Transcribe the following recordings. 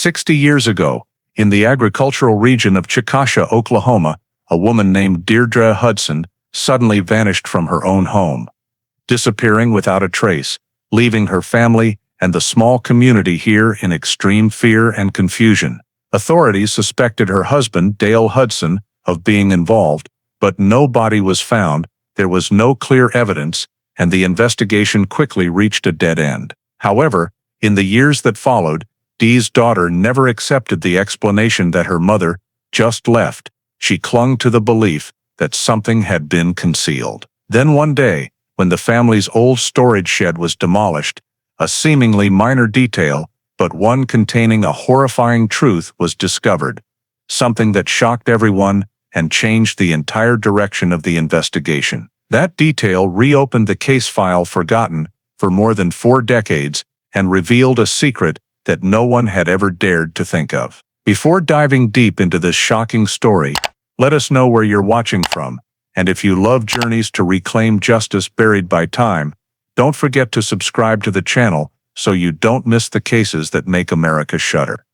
60 years ago, in the agricultural region of Chickasha, Oklahoma, a woman named Deirdre Hudson suddenly vanished from her own home, disappearing without a trace, leaving her family and the small community here in extreme fear and confusion. Authorities suspected her husband, Dale Hudson, of being involved, but no body was found, there was no clear evidence, and the investigation quickly reached a dead end. However, in the years that followed, Dee's daughter never accepted the explanation that her mother just left. She clung to the belief that something had been concealed. Then one day, when the family's old storage shed was demolished, a seemingly minor detail, but one containing a horrifying truth, was discovered. Something that shocked everyone and changed the entire direction of the investigation. That detail reopened the case file forgotten for more than 4 decades and revealed a secret that no one had ever dared to think of. Before diving deep into this shocking story, let us know where you're watching from, and if you love journeys to reclaim justice buried by time, don't forget to subscribe to the channel so you don't miss the cases that make America shudder.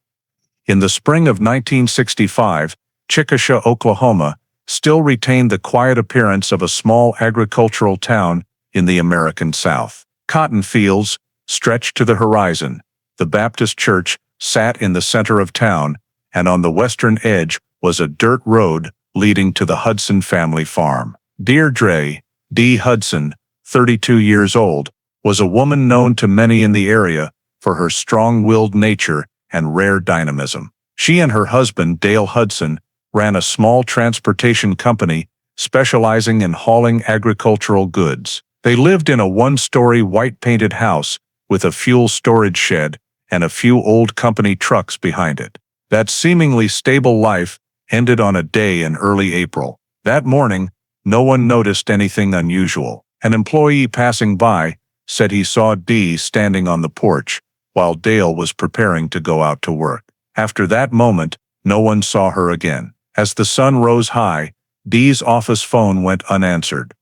In the spring of 1965, Chickasha, Oklahoma, still retained the quiet appearance of a small agricultural town in the American South. Cotton fields stretched to the horizon. The Baptist church sat in the center of town, and on the western edge was a dirt road leading to the Hudson family farm. Deirdre D. Hudson, 32 years old, was a woman known to many in the area for her strong-willed nature and rare dynamism. She and her husband, Dale Hudson, ran a small transportation company specializing in hauling agricultural goods. They lived in a one-story white-painted house with a fuel storage shed and a few old company trucks behind it. That seemingly stable life ended on a day in early April. That morning, no one noticed anything unusual. An employee passing by said he saw Dee standing on the porch while Dale was preparing to go out to work. After that moment, no one saw her again. As the sun rose high, Dee's office phone went unanswered.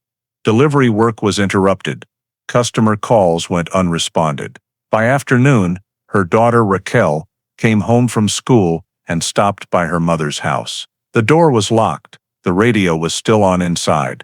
Delivery work was interrupted. Customer calls went unresponded. By afternoon, her daughter Raquel came home from school and stopped by her mother's house. The door was locked. The radio was still on inside.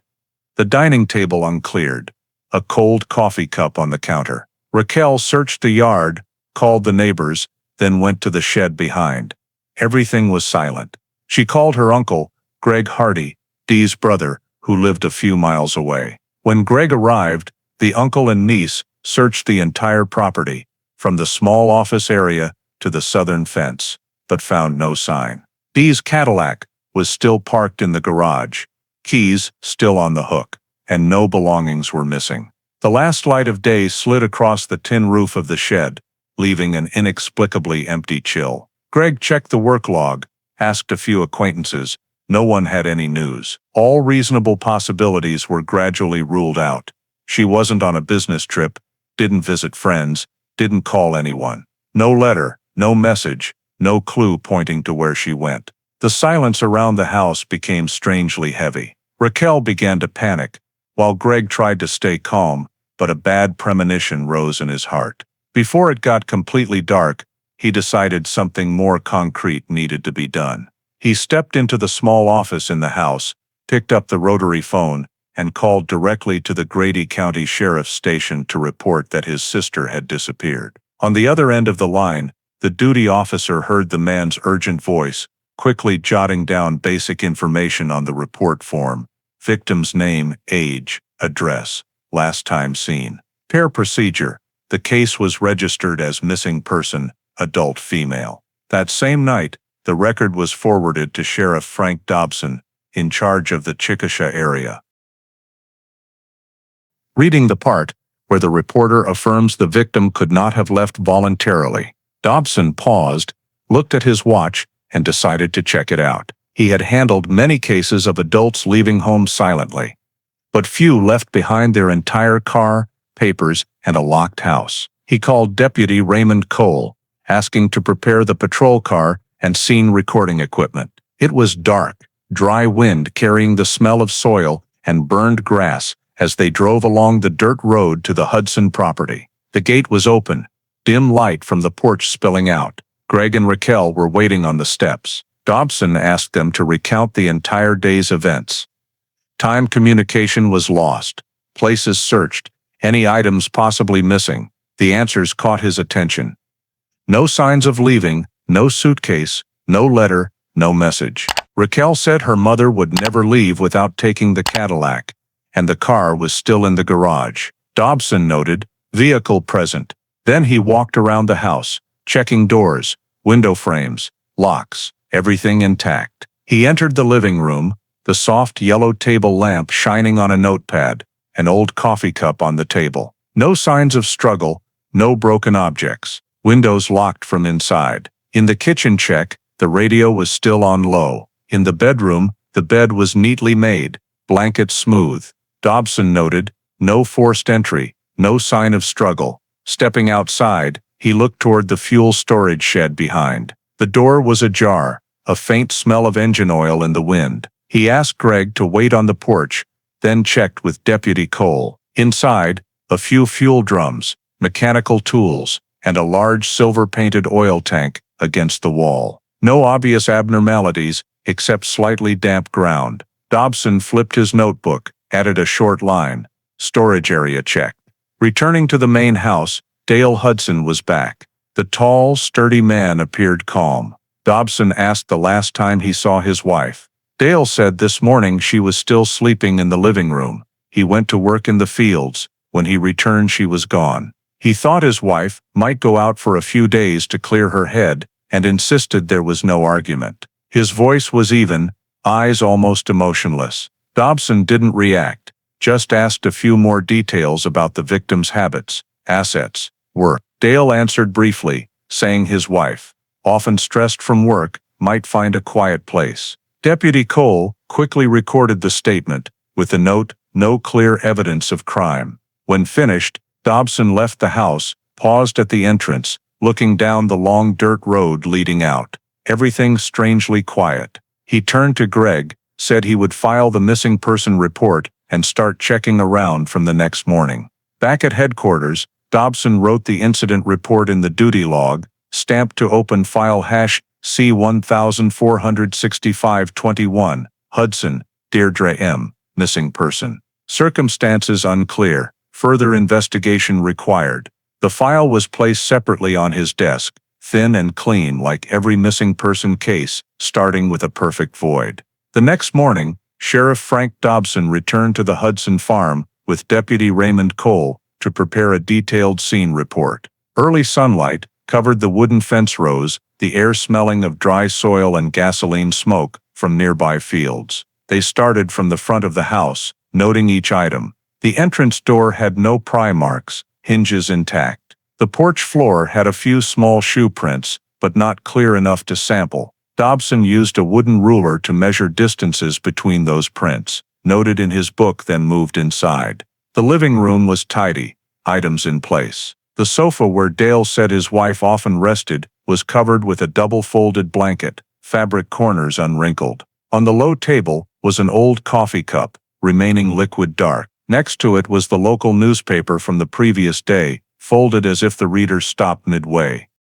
The dining table uncleared. A cold coffee cup on the counter. Raquel searched the yard, called the neighbors, then went to the shed behind. Everything was silent. She called her uncle, Greg Hardy, Dee's brother, who lived a few miles away. When Greg arrived, the uncle and niece searched the entire property, from the small office area to the southern fence, but found no sign. Dee's Cadillac was still parked in the garage, keys still on the hook, and no belongings were missing. The last light of day slid across the tin roof of the shed, leaving an inexplicably empty chill. Greg checked the work log, asked a few acquaintances. No one had any news. All reasonable possibilities were gradually ruled out. She wasn't on a business trip, didn't visit friends, didn't call anyone. No letter, no message, no clue pointing to where she went. The silence around the house became strangely heavy. Raquel began to panic, while Greg tried to stay calm, but a bad premonition rose in his heart. Before it got completely dark, he decided something more concrete needed to be done. He stepped into the small office in the house, picked up the rotary phone, and called directly to the Grady County Sheriff's Station to report that his sister had disappeared. On the other end of the line, the duty officer heard the man's urgent voice, quickly jotting down basic information on the report form: victim's name, age, address, last time seen. Per procedure, the case was registered as missing person, adult female. That same night, the record was forwarded to Sheriff Frank Dobson, in charge of the Chickasha area. Reading the part where the reporter affirms the victim could not have left voluntarily, Dobson paused, looked at his watch, and decided to check it out. He had handled many cases of adults leaving home silently, but few left behind their entire car, papers, and a locked house. He called Deputy Raymond Cole, asking to prepare the patrol car and scene recording equipment. It was dark, dry wind carrying the smell of soil and burned grass as they drove along the dirt road to the Hudson property. The gate was open, dim light from the porch spilling out. Greg and Raquel were waiting on the steps. Dobson asked them to recount the entire day's events. Time communication was lost. Places searched. Any items possibly missing. The answers caught his attention. No signs of leaving, no suitcase, no letter, no message. Raquel said her mother would never leave without taking the Cadillac, and the car was still in the garage. Dobson noted, vehicle present. Then he walked around the house, checking doors, window frames, locks, everything intact. He entered the living room, the soft yellow table lamp shining on a notepad, an old coffee cup on the table. No signs of struggle, no broken objects. Windows locked from inside. In the kitchen check, the radio was still on low. In the bedroom, the bed was neatly made, blankets smooth. Dobson noted, no forced entry, no sign of struggle. Stepping outside, he looked toward the fuel storage shed behind. The door was ajar, a faint smell of engine oil in the wind. He asked Greg to wait on the porch, then checked with Deputy Cole. Inside, a few fuel drums, mechanical tools, and a large silver-painted oil tank against the wall. No obvious abnormalities, except slightly damp ground. Dobson flipped his notebook, added a short line. Storage area checked. Returning to the main house, Dale Hudson was back. The tall, sturdy man appeared calm. Dobson asked the last time he saw his wife. Dale said this morning she was still sleeping in the living room. He went to work in the fields. When he returned, she was gone. He thought his wife might go out for a few days to clear her head, and insisted there was no argument. His voice was even, eyes almost emotionless. Dobson didn't react, just asked a few more details about the victim's habits, assets, work. Dale answered briefly, saying his wife, often stressed from work, might find a quiet place. Deputy Cole quickly recorded the statement, with the note, no clear evidence of crime. When finished, Dobson left the house, paused at the entrance, looking down the long dirt road leading out. Everything strangely quiet. He turned to Greg, said he would file the missing person report and start checking around from the next morning. Back at headquarters, Dobson wrote the incident report in the duty log, stamped to open file C146521, Hudson, Deirdre M., missing person. Circumstances unclear. Further investigation required. The file was placed separately on his desk, thin and clean like every missing person case, starting with a perfect void. The next morning, Sheriff Frank Dobson returned to the Hudson farm with Deputy Raymond Cole to prepare a detailed scene report. Early sunlight covered the wooden fence rows, the air smelling of dry soil and gasoline smoke from nearby fields. They started from the front of the house, noting each item. The entrance door had no pry marks, hinges intact. The porch floor had a few small shoe prints, but not clear enough to sample. Dobson used a wooden ruler to measure distances between those prints, noted in his book, then moved inside. The living room was tidy, items in place. The sofa where Dale said his wife often rested was covered with a double-folded blanket, fabric corners unwrinkled. On the low table was an old coffee cup, remaining liquid dark. Next to it was the local newspaper from the previous day, folded as if the reader stopped midway.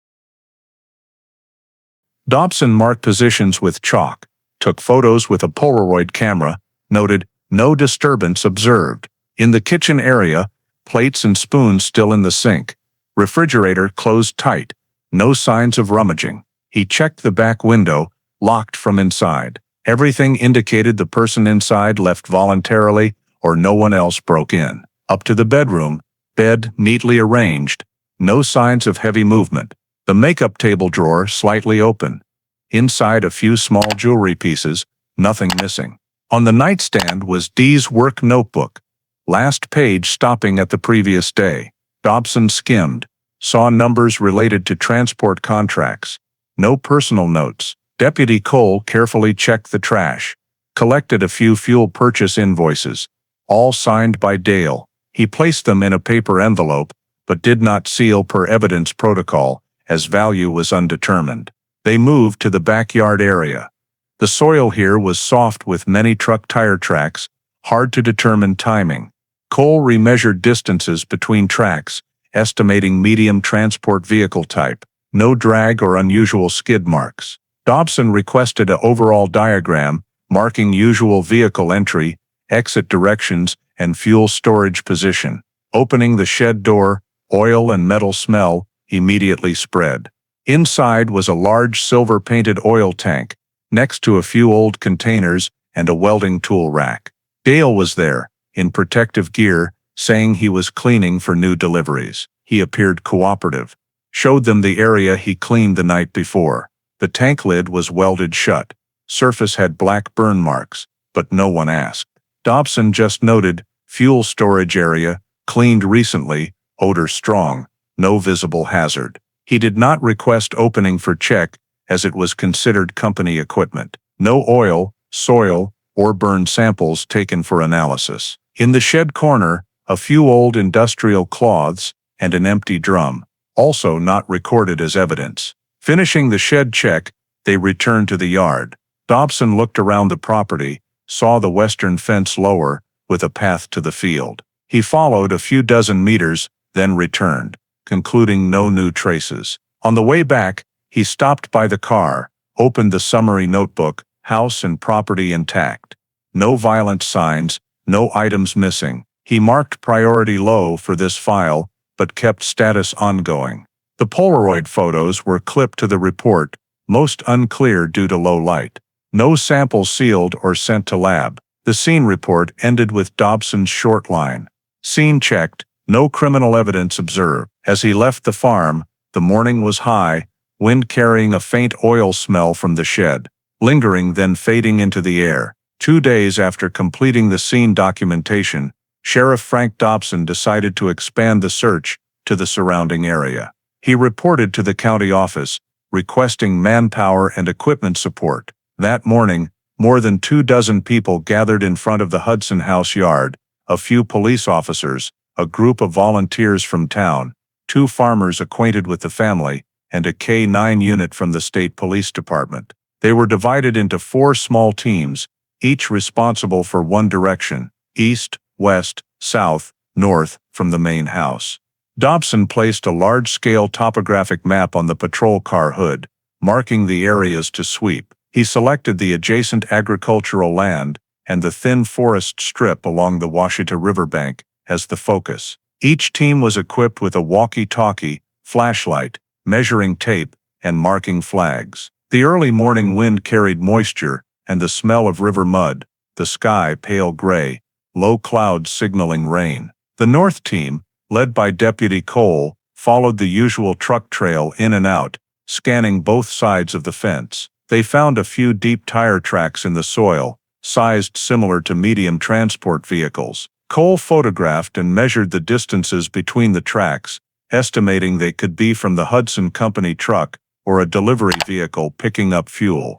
Dobson marked positions with chalk, took photos with a Polaroid camera, noted, no disturbance observed. In the kitchen area, plates and spoons still in the sink. Refrigerator closed tight, no signs of rummaging. He checked the back window, locked from inside. Everything indicated the person inside left voluntarily, or no one else broke in. Up to the bedroom, bed neatly arranged, no signs of heavy movement. The makeup table drawer slightly open. Inside a few small jewelry pieces, nothing missing. On the nightstand was Dee's work notebook, last page stopping at the previous day. Dobson skimmed, saw numbers related to transport contracts. No personal notes. Deputy Cole carefully checked the trash, collected a few fuel purchase invoices, all signed by Dale. He placed them in a paper envelope, but did not seal per evidence protocol, as value was undetermined. They moved to the backyard area. The soil here was soft with many truck tire tracks, hard to determine timing. Cole remeasured distances between tracks, estimating medium transport vehicle type. No drag or unusual skid marks. Dobson requested an overall diagram marking usual vehicle entry, exit directions, and fuel storage position. Opening the shed door, oil and metal smell immediately spread. Inside was a large silver-painted oil tank, next to a few old containers and a welding tool rack. Dale was there, in protective gear, saying he was cleaning for new deliveries. He appeared cooperative. Showed them the area he cleaned the night before. The tank lid was welded shut. Surface had black burn marks, but no one asked. Dobson just noted, fuel storage area, cleaned recently, odor strong, no visible hazard. He did not request opening for check, as it was considered company equipment. No oil, soil, or burn samples taken for analysis. In the shed corner, a few old industrial cloths and an empty drum, also not recorded as evidence. Finishing the shed check, they returned to the yard. Dobson looked around the property, saw the western fence lower, with a path to the field. He followed a few dozen meters, then returned, concluding no new traces. On the way back, he stopped by the car, opened the summary notebook, house and property intact. No violent signs, no items missing. He marked priority low for this file, but kept status ongoing. The Polaroid photos were clipped to the report, most unclear due to low light. No samples sealed or sent to lab. The scene report ended with Dobson's short line. Scene checked, no criminal evidence observed. As he left the farm, the morning was high, wind carrying a faint oil smell from the shed, lingering then fading into the air. 2 days after completing the scene documentation, Sheriff Frank Dobson decided to expand the search to the surrounding area. He reported to the county office, requesting manpower and equipment support. That morning, more than 24 people gathered in front of the Hudson house yard, a few police officers, a group of volunteers from town, 2 farmers acquainted with the family, and a K-9 unit from the state police department. They were divided into 4 small teams, each responsible for one direction, east, west, south, north, from the main house. Dobson placed a large-scale topographic map on the patrol car hood, marking the areas to sweep. He selected the adjacent agricultural land and the thin forest strip along the Washita riverbank as the focus. Each team was equipped with a walkie-talkie, flashlight, measuring tape, and marking flags. The early morning wind carried moisture and the smell of river mud, the sky pale gray, low clouds signaling rain. The north team, led by Deputy Cole, followed the usual truck trail in and out, scanning both sides of the fence. They found a few deep tire tracks in the soil, sized similar to medium transport vehicles. Cole photographed and measured the distances between the tracks, estimating they could be from the Hudson Company truck or a delivery vehicle picking up fuel.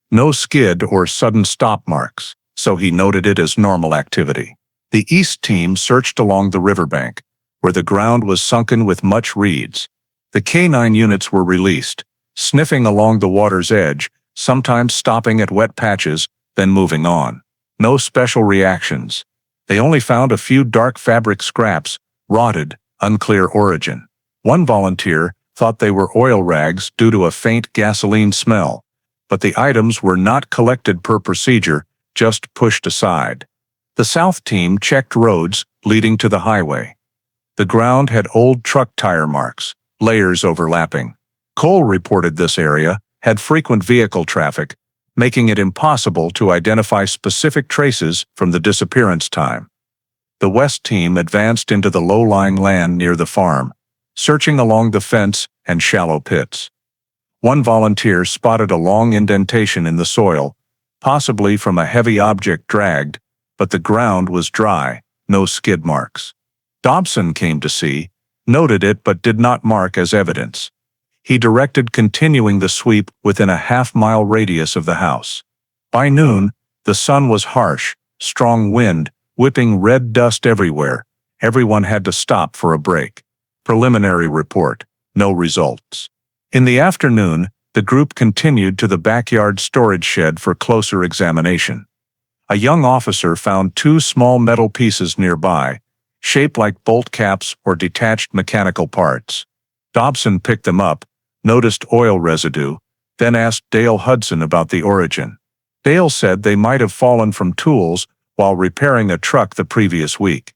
No skid or sudden stop marks, so he noted it as normal activity. The east team searched along the riverbank, where the ground was sunken with much reeds. The K-9 units were released, sniffing along the water's edge, sometimes stopping at wet patches, then moving on. No special reactions. They only found a few dark fabric scraps, rotted, unclear origin. One volunteer thought they were oil rags due to a faint gasoline smell, but the items were not collected per procedure, just pushed aside. The south team checked roads leading to the highway. The ground had old truck tire marks, layers overlapping. Cole reported this area had frequent vehicle traffic, making it impossible to identify specific traces from the disappearance time. The west team advanced into the low-lying land near the farm, searching along the fence and shallow pits. One volunteer spotted a long indentation in the soil, possibly from a heavy object dragged, but the ground was dry, no skid marks. Dobson came to see, noted it but did not mark as evidence. He directed continuing the sweep within a half-mile radius of the house. By noon, the sun was harsh, strong wind, whipping red dust everywhere. Everyone had to stop for a break. Preliminary report, no results. In the afternoon, the group continued to the backyard storage shed for closer examination. A young officer found 2 small metal pieces nearby, shaped like bolt caps or detached mechanical parts. Dobson picked them up, noticed oil residue, then asked Dale Hudson about the origin. Dale said they might have fallen from tools while repairing a truck the previous week.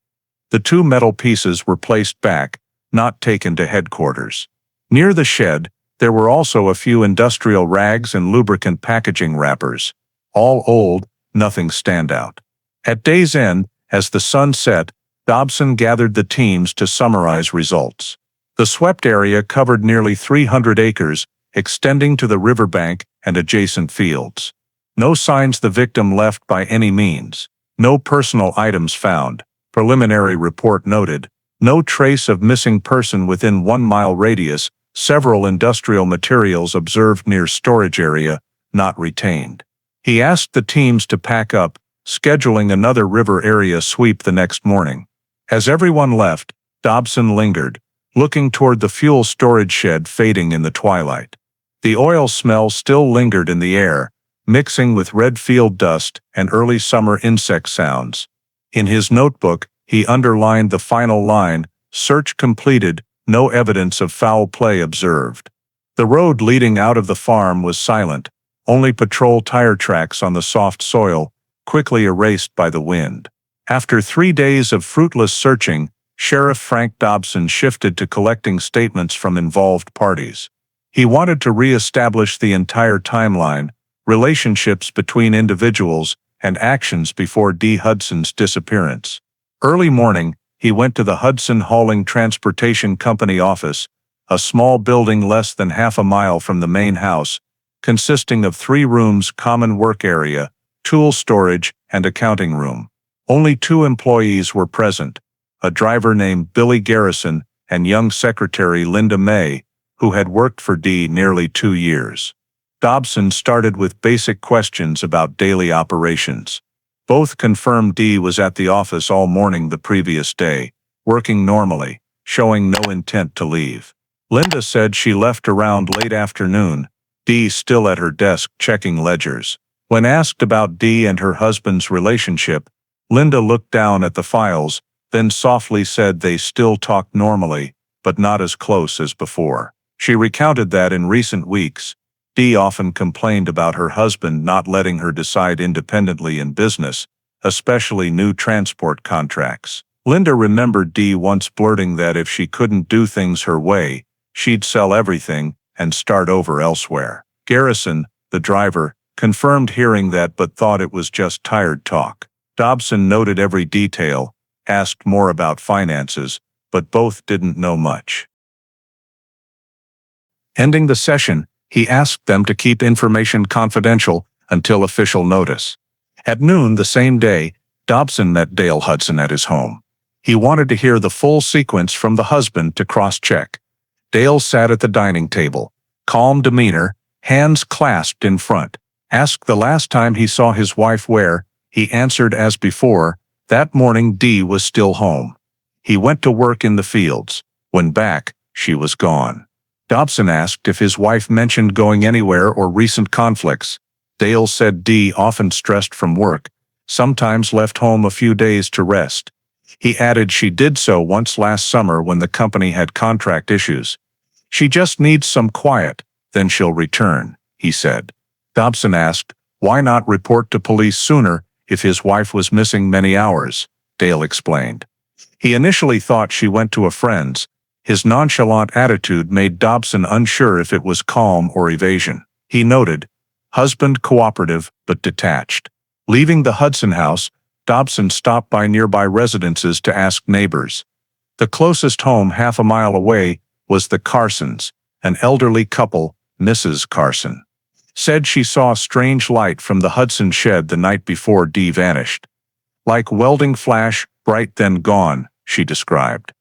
The two metal pieces were placed back, not taken to headquarters. Near the shed, there were also a few industrial rags and lubricant packaging wrappers. All old, nothing standout. At day's end, as the sun set, Dobson gathered the teams to summarize results. The swept area covered nearly 300 acres, extending to the riverbank and adjacent fields. No signs the victim left by any means. No personal items found. Preliminary report noted. No trace of missing person within 1 mile radius. Several industrial materials observed near storage area, not retained. He asked the teams to pack up, scheduling another river area sweep the next morning. As everyone left, Dobson lingered, looking toward the fuel storage shed fading in the twilight. The oil smell still lingered in the air, mixing with red field dust and early summer insect sounds. In his notebook, he underlined the final line, "Search completed, no evidence of foul play observed." The road leading out of the farm was silent, only patrol tire tracks on the soft soil, quickly erased by the wind. After 3 days of fruitless searching, Sheriff Frank Dobson shifted to collecting statements from involved parties. He wanted to re-establish the entire timeline, relationships between individuals, and actions before Dee Hudson's disappearance. Early morning, he went to the Hudson Hauling Transportation Company office, a small building less than half a mile from the main house, consisting of 3 rooms, common work area, tool storage, and accounting room. Only 2 employees were present, a driver named Billy Garrison and young secretary Linda May, who had worked for Dee nearly 2 years. Dobson started with basic questions about daily operations. Both confirmed Dee was at the office all morning the previous day, working normally, showing no intent to leave. Linda said she left around late afternoon, Dee still at her desk checking ledgers. When asked about Dee and her husband's relationship, Linda looked down at the files, then softly said they still talked normally, but not as close as before. She recounted that in recent weeks, Dee often complained about her husband not letting her decide independently in business, especially new transport contracts. Linda remembered Dee once blurting that if she couldn't do things her way, she'd sell everything and start over elsewhere. Garrison, the driver, confirmed hearing that but thought it was just tired talk. Dobson noted every detail, asked more about finances, but both didn't know much. Ending the session, he asked them to keep information confidential until official notice. At noon the same day, Dobson met Dale Hudson at his home. He wanted to hear the full sequence from the husband to cross-check. Dale sat at the dining table, calm demeanor, hands clasped in front. Asked the last time he saw his wife where, he answered as before, that morning Dee was still home. He went to work in the fields. When back, she was gone. Dobson asked if his wife mentioned going anywhere or recent conflicts. Dale said Dee often stressed from work, sometimes left home a few days to rest. He added she did so once last summer when the company had contract issues. She just needs some quiet, then she'll return, he said. Dobson asked, why not report to police sooner if his wife was missing many hours? Dale explained. He initially thought she went to a friend's. His nonchalant attitude made Dobson unsure if it was calm or evasion. He noted, husband cooperative but detached. Leaving the Hudson house, Dobson stopped by nearby residences to ask neighbors. The closest home half a mile away was the Carsons, an elderly couple, Mrs. Carson. Said she saw a strange light from the Hudson shed the night before Dee vanished. Like welding flash, bright then gone, she described.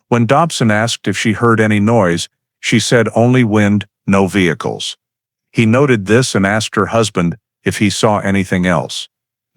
When Dobson asked if she heard any noise, she said only wind, no vehicles. He noted this and asked her husband if he saw anything else.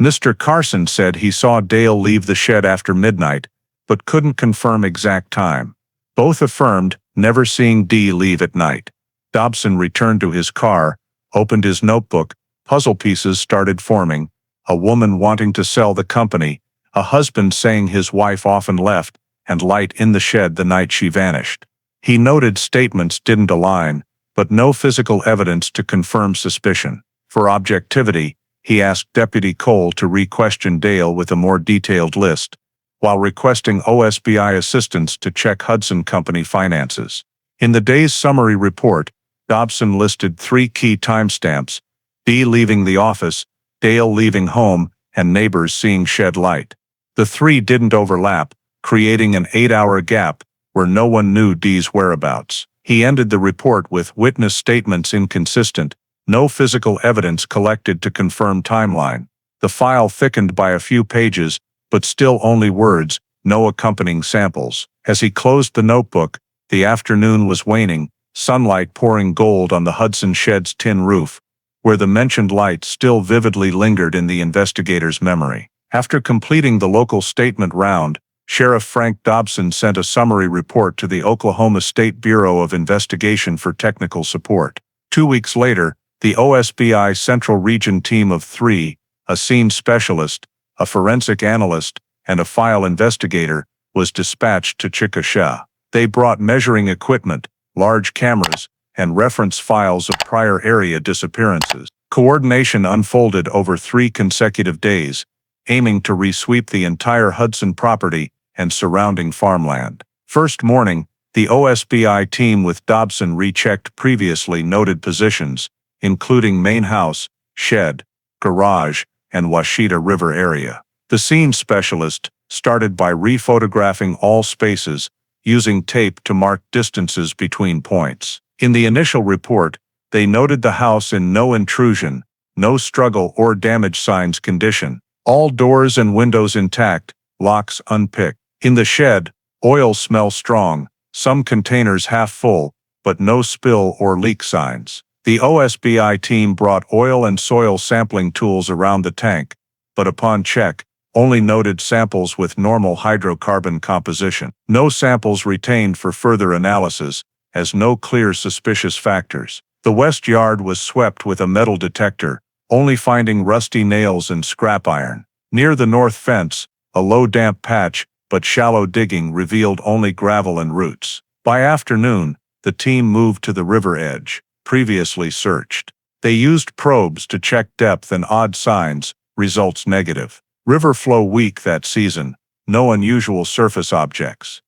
Mr. Carson said he saw Dale leave the shed after midnight, but couldn't confirm exact time. Both affirmed never seeing Dee leave at night. Dobson returned to his car, opened his notebook, puzzle pieces started forming, a woman wanting to sell the company, a husband saying his wife often left, and light in the shed the night she vanished. He noted statements didn't align, but no physical evidence to confirm suspicion. For objectivity, he asked Deputy Cole to re-question Dale with a more detailed list, while requesting OSBI assistance to check Hudson Company finances. In the day's summary report, Dobson listed 3 key timestamps: D leaving the office, Dale leaving home, and neighbors seeing shed light. The 3 didn't overlap, creating an 8-hour gap where no one knew D's whereabouts. He ended the report with witness statements inconsistent, no physical evidence collected to confirm timeline. The file thickened by a few pages, but still only words, no accompanying samples. As he closed the notebook, the afternoon was waning, sunlight pouring gold on the Hudson shed's tin roof, where the mentioned light still vividly lingered in the investigator's memory. After completing the local statement round, Sheriff Frank Dobson sent a summary report to the Oklahoma State Bureau of Investigation for technical support. 2 weeks later, the OSBI Central Region team of 3, a scene specialist, a forensic analyst, and a file investigator, was dispatched to Chickasha. They brought measuring equipment, large cameras, and reference files of prior area disappearances. Coordination unfolded over 3 consecutive days, aiming to resweep the entire Hudson property and surrounding farmland. First morning, the OSBI team with Dobson rechecked previously noted positions, including main house, shed, garage, and Washita River area. The scene specialist started by rephotographing all spaces, using tape to mark distances between points. In the initial report, they noted the house in no intrusion, no struggle or damage signs condition, all doors and windows intact, locks unpicked. In the shed, oil smell strong, some containers half full, but no spill or leak signs. The OSBI team brought oil and soil sampling tools around the tank, but upon check, only noted samples with normal hydrocarbon composition. No samples retained for further analysis, as no clear suspicious factors. The west yard was swept with a metal detector, only finding rusty nails and scrap iron. Near the north fence, a low damp patch, but shallow digging revealed only gravel and roots. By afternoon, the team moved to the river edge, previously searched. They used probes to check depth and odd signs, results negative. River flow weak that season, no unusual surface objects.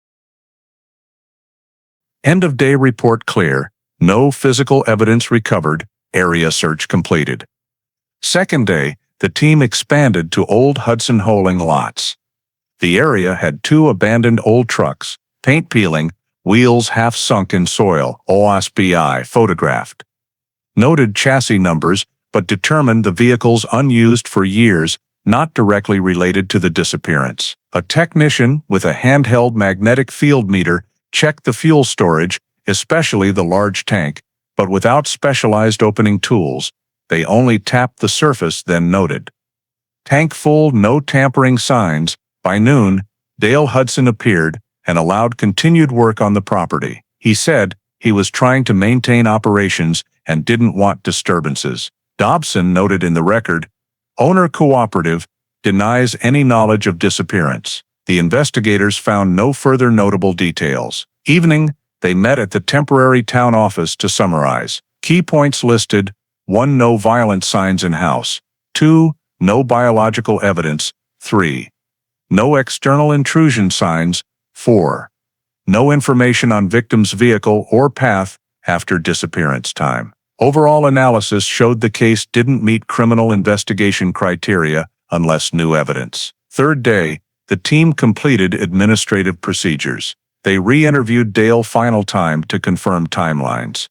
End of day report clear, no physical evidence recovered, area search completed. Second day, the team expanded to old Hudson holing lots. The area had 2 abandoned old trucks, paint peeling, wheels half sunk in soil, OSBI photographed. Noted chassis numbers, but determined the vehicles unused for years, not directly related to the disappearance. A technician with a handheld magnetic field meter checked the fuel storage, especially the large tank, but without specialized opening tools. They only tapped the surface, then noted. Tank full, no tampering signs. By noon, Dale Hudson appeared and allowed continued work on the property. He said he was trying to maintain operations and didn't want disturbances. Dobson noted in the record, owner cooperative, denies any knowledge of disappearance. The investigators found no further notable details. Evening, they met at the temporary town office to summarize. Key points listed: 1. No violent signs in house. 2. No biological evidence. 3. No external intrusion signs. 4. No information on victim's vehicle or path after disappearance time. Overall analysis showed the case didn't meet criminal investigation criteria unless new evidence. Third day, the team completed administrative procedures. They re-interviewed Dale final time to confirm timelines.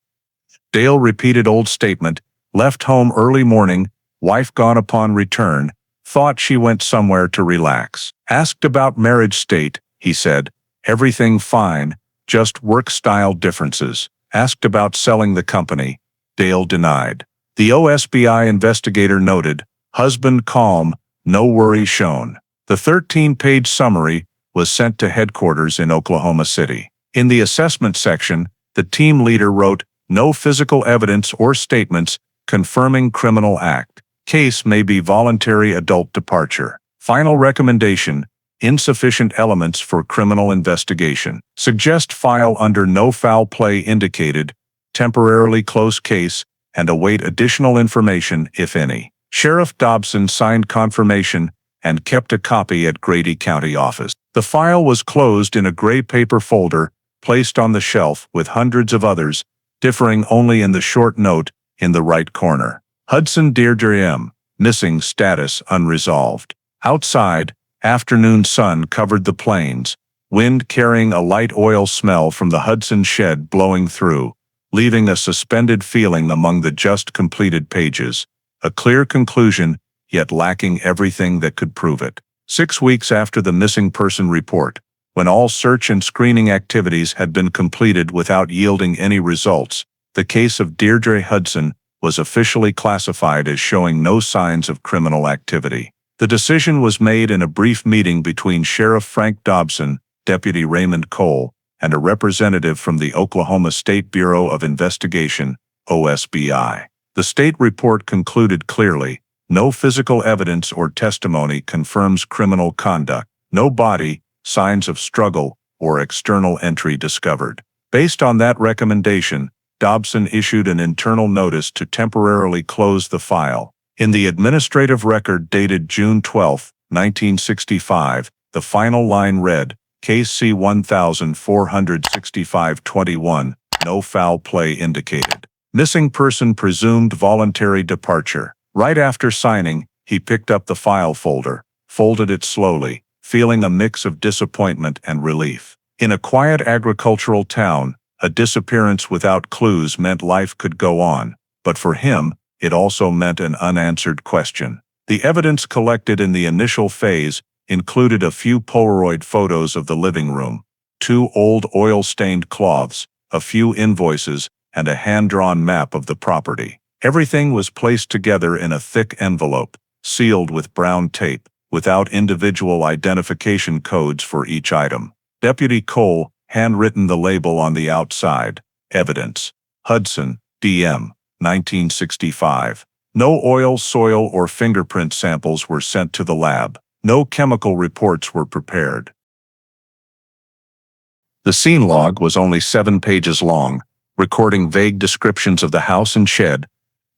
Dale repeated old statement, left home early morning, wife gone upon return, thought she went somewhere to relax. Asked about marriage state, he said, everything fine, just work-style differences. Asked about selling the company, Dale denied. The OSBI investigator noted, husband calm, no worry shown. The 13-page summary was sent to headquarters in Oklahoma City. In the assessment section, the team leader wrote, no physical evidence or statements confirming criminal act. Case may be voluntary adult departure. Final recommendation, insufficient elements for criminal investigation. Suggest file under no foul play indicated, temporarily close case, and await additional information, if any. Sheriff Dobson signed confirmation and kept a copy at Grady County office. The file was closed in a gray paper folder, placed on the shelf with hundreds of others, differing only in the short note in the right corner. Hudson Deirdre M. Missing status unresolved. Outside, afternoon sun covered the plains, wind carrying a light oil smell from the Hudson shed blowing through, leaving a suspended feeling among the just completed pages. A clear conclusion, yet lacking everything that could prove it. 6 weeks after the missing person report, when all search and screening activities had been completed without yielding any results, the case of Deirdre Hudson was officially classified as showing no signs of criminal activity. The decision was made in a brief meeting between Sheriff Frank Dobson, Deputy Raymond Cole, and a representative from the Oklahoma State Bureau of Investigation, OSBI. The state report concluded clearly, no physical evidence or testimony confirms criminal conduct, no body, signs of struggle, or external entry discovered. Based on that recommendation, Dobson issued an internal notice to temporarily close the file. In the administrative record dated June 12, 1965, the final line read, Case C-1465-21, no foul play indicated. Missing person presumed voluntary departure. Right after signing, he picked up the file folder, folded it slowly, feeling a mix of disappointment and relief. In a quiet agricultural town, a disappearance without clues meant life could go on, but for him, it also meant an unanswered question. The evidence collected in the initial phase included a few Polaroid photos of the living room, 2 old oil-stained cloths, a few invoices, and a hand-drawn map of the property. Everything was placed together in a thick envelope, sealed with brown tape, without individual identification codes for each item. Deputy Cole handwritten the label on the outside. Evidence. Hudson, D.M., 1965. No oil, soil, or fingerprint samples were sent to the lab. No chemical reports were prepared. The scene log was only 7 pages long, recording vague descriptions of the house and shed,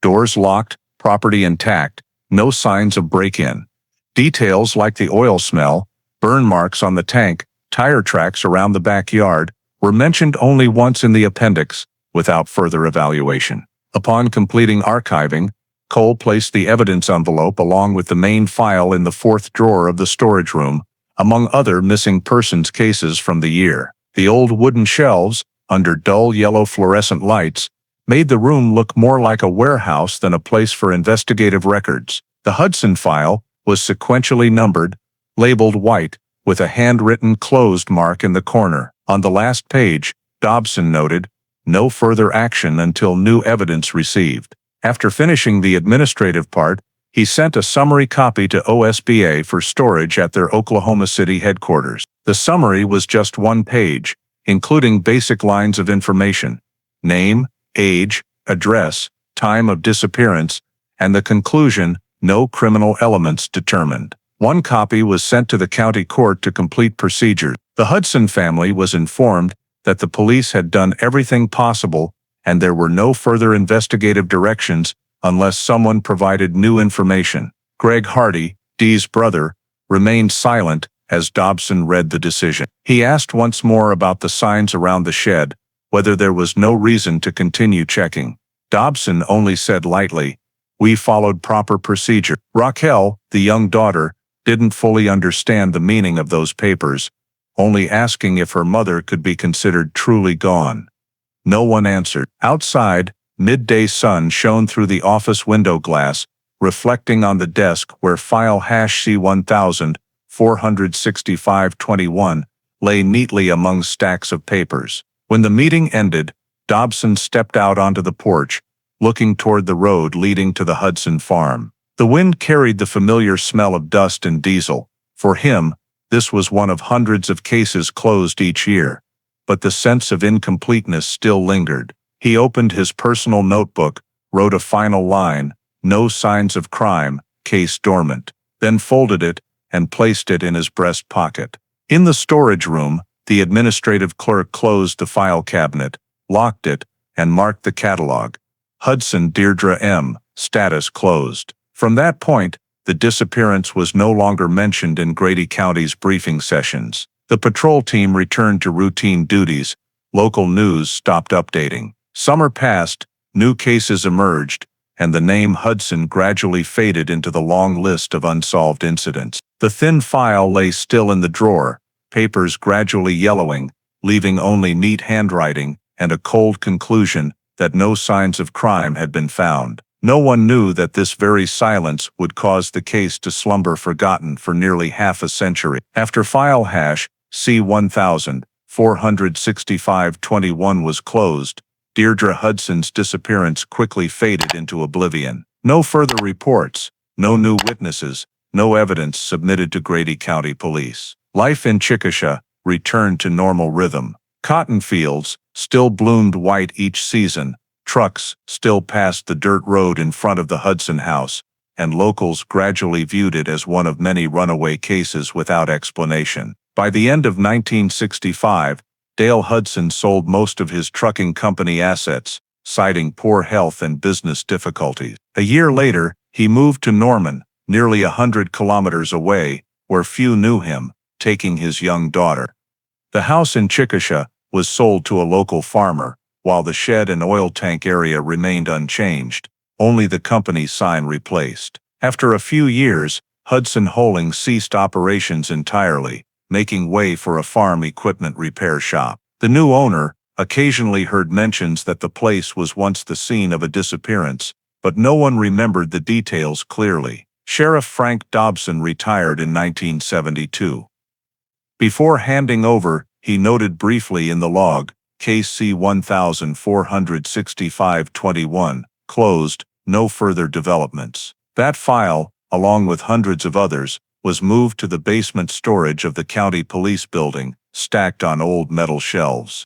doors locked, property intact, no signs of break-in. Details like the oil smell, burn marks on the tank, tire tracks around the backyard, were mentioned only once in the appendix, without further evaluation. Upon completing archiving, Cole placed the evidence envelope along with the main file in the 4th drawer of the storage room, among other missing persons cases from the year. The old wooden shelves, under dull yellow fluorescent lights, made the room look more like a warehouse than a place for investigative records. The Hudson file was sequentially numbered, labeled white, with a handwritten closed mark in the corner. On the last page, Dobson noted, "No further action until new evidence received." After finishing the administrative part, he sent a summary copy to OSBA for storage at their Oklahoma City headquarters. The summary was just 1 page, including basic lines of information: name, age, address, time of disappearance, and the conclusion, no criminal elements determined. 1 copy was sent to the county court to complete procedures. The Hudson family was informed that the police had done everything possible and there were no further investigative directions unless someone provided new information. Greg Hardy, Dee's brother, remained silent as Dobson read the decision. He asked once more about the signs around the shed, whether there was no reason to continue checking. Dobson only said lightly, "We followed proper procedure." Raquel, the young daughter, didn't fully understand the meaning of those papers, only asking if her mother could be considered truly gone. No one answered. Outside, midday sun shone through the office window glass, reflecting on the desk where file C-1465-21 lay neatly among stacks of papers. When the meeting ended, Dobson stepped out onto the porch, looking toward the road leading to the Hudson farm. The wind carried the familiar smell of dust and diesel. For him, this was one of hundreds of cases closed each year, but the sense of incompleteness still lingered. He opened his personal notebook, wrote a final line, "No signs of crime, case dormant," then folded it, and placed it in his breast pocket. In the storage room, the administrative clerk closed the file cabinet, locked it, and marked the catalog. Hudson Deirdre M. Status closed. From that point, the disappearance was no longer mentioned in Grady County's briefing sessions. The patrol team returned to routine duties. Local news stopped updating. Summer passed, new cases emerged, and the name Hudson gradually faded into the long list of unsolved incidents. The thin file lay still in the drawer, papers gradually yellowing, leaving only neat handwriting and a cold conclusion that no signs of crime had been found. No one knew that this very silence would cause the case to slumber forgotten for nearly half a century. After file hash C-1465-21 was closed, Deirdre Hudson's disappearance quickly faded into oblivion. No further reports, no new witnesses, no evidence submitted to Grady County Police. Life in Chickasha returned to normal rhythm. Cotton fields still bloomed white each season, trucks still passed the dirt road in front of the Hudson house, and locals gradually viewed it as one of many runaway cases without explanation. By the end of 1965, Dale Hudson sold most of his trucking company assets, citing poor health and business difficulties. A year later, he moved to Norman, nearly 100 kilometers away, where few knew him, taking his young daughter. The house in Chickasha was sold to a local farmer, while the shed and oil tank area remained unchanged, only the company's sign replaced. After a few years, Hudson Holdings ceased operations entirely, making way for a farm equipment repair shop. The new owner occasionally heard mentions that the place was once the scene of a disappearance, but no one remembered the details clearly. Sheriff Frank Dobson retired in 1972. Before handing over, he noted briefly in the log, Case C-1465-21, closed, no further developments. That file, along with hundreds of others, was moved to the basement storage of the county police building, stacked on old metal shelves.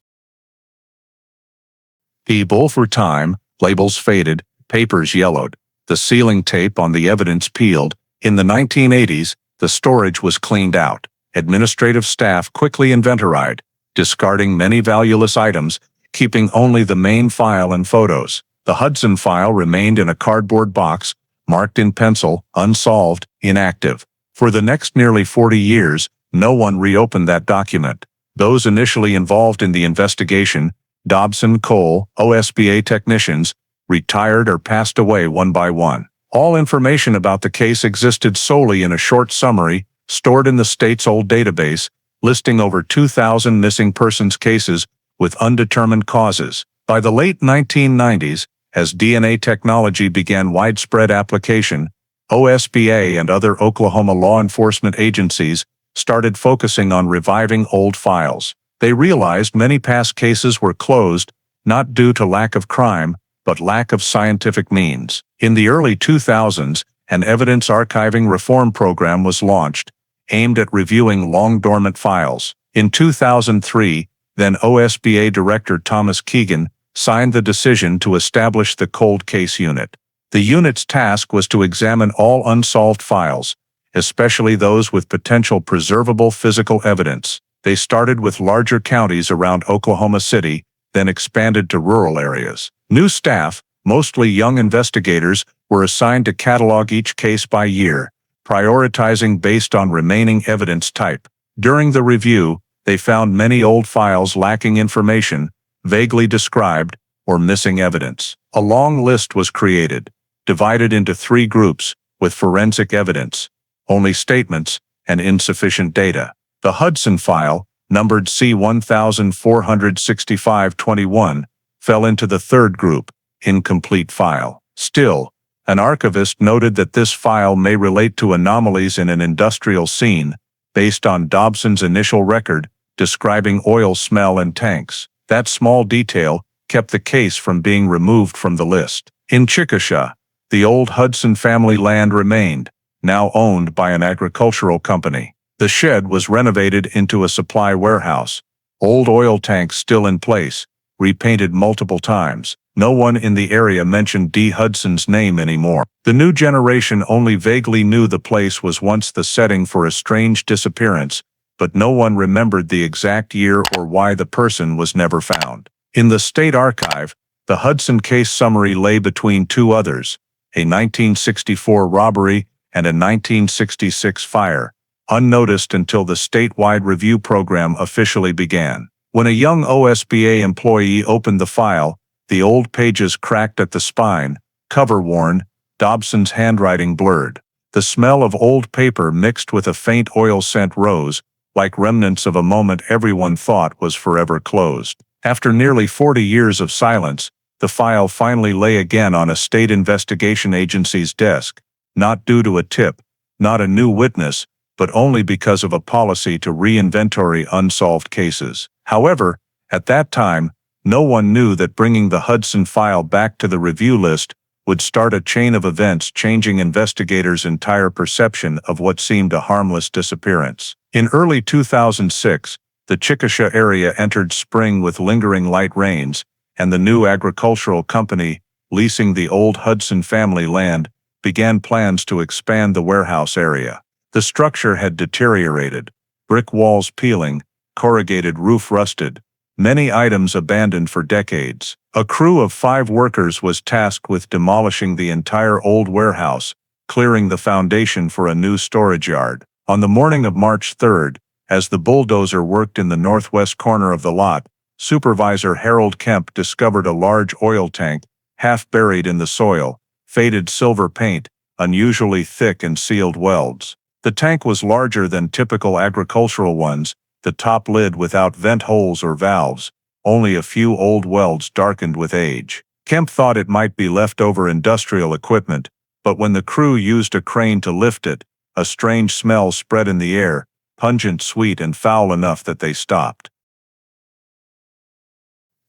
People for time, labels faded, papers yellowed, the sealing tape on the evidence peeled. In the 1980s, the storage was cleaned out. Administrative staff quickly inventoried, discarding many valueless items, keeping only the main file and photos. The Hudson file remained in a cardboard box, marked in pencil, unsolved, inactive. For the next nearly 40 years, no one reopened that document. Those initially involved in the investigation, Dobson, Cole, OSBA technicians, retired or passed away one by one. All information about the case existed solely in a short summary, stored in the state's old database, listing over 2,000 missing persons cases with undetermined causes. By the late 1990s, as DNA technology began widespread application, OSBA and other Oklahoma law enforcement agencies started focusing on reviving old files. They realized many past cases were closed, not due to lack of crime, but lack of scientific means. In the early 2000s, an evidence archiving reform program was launched, aimed at reviewing long-dormant files. In 2003, then OSBA Director Thomas Keegan signed the decision to establish the Cold Case Unit. The unit's task was to examine all unsolved files, especially those with potential preservable physical evidence. They started with larger counties around Oklahoma City, then expanded to rural areas. New staff, mostly young investigators, were assigned to catalog each case by year, prioritizing based on remaining evidence type. During the review, they found many old files lacking information, vaguely described, or missing evidence. A long list was created, divided into 3 groups, with forensic evidence, only statements, and insufficient data. The Hudson file, numbered C-1465-21, fell into the 3rd group, incomplete file. Still, an archivist noted that this file may relate to anomalies in an industrial scene, based on Dobson's initial record, describing oil smell in tanks. That small detail kept the case from being removed from the list. In Chickasha, the old Hudson family land remained, now owned by an agricultural company. The shed was renovated into a supply warehouse, old oil tanks still in place, repainted multiple times. No one in the area mentioned Dee Hudson's name anymore. The new generation only vaguely knew the place was once the setting for a strange disappearance, but no one remembered the exact year or why the person was never found. In the state archive, the Hudson case summary lay between two others, a 1964 robbery and a 1966 fire, unnoticed until the statewide review program officially began. When a young OSBA employee opened the file, the old pages cracked at the spine, cover worn, Dobson's handwriting blurred. The smell of old paper mixed with a faint oil scent rose, like remnants of a moment everyone thought was forever closed. After nearly 40 years of silence, the file finally lay again on a state investigation agency's desk, not due to a tip, not a new witness, but only because of a policy to re-inventory unsolved cases. However, at that time, no one knew that bringing the Hudson file back to the review list would start a chain of events changing investigators' entire perception of what seemed a harmless disappearance. In early 2006, the Chickasha area entered spring with lingering light rains, and the new agricultural company, leasing the old Hudson family land, began plans to expand the warehouse area. The structure had deteriorated, brick walls peeling, corrugated roof rusted, many items abandoned for decades. A crew of 5 workers was tasked with demolishing the entire old warehouse, clearing the foundation for a new storage yard. On the morning of March 3rd, as the bulldozer worked in the northwest corner of the lot, Supervisor Harold Kemp discovered a large oil tank, half buried in the soil, faded silver paint, unusually thick and sealed welds. The tank was larger than typical agricultural ones, the top lid without vent holes or valves, only a few old welds darkened with age. Kemp thought it might be leftover industrial equipment, but when the crew used a crane to lift it, a strange smell spread in the air, pungent, sweet, and foul enough that they stopped.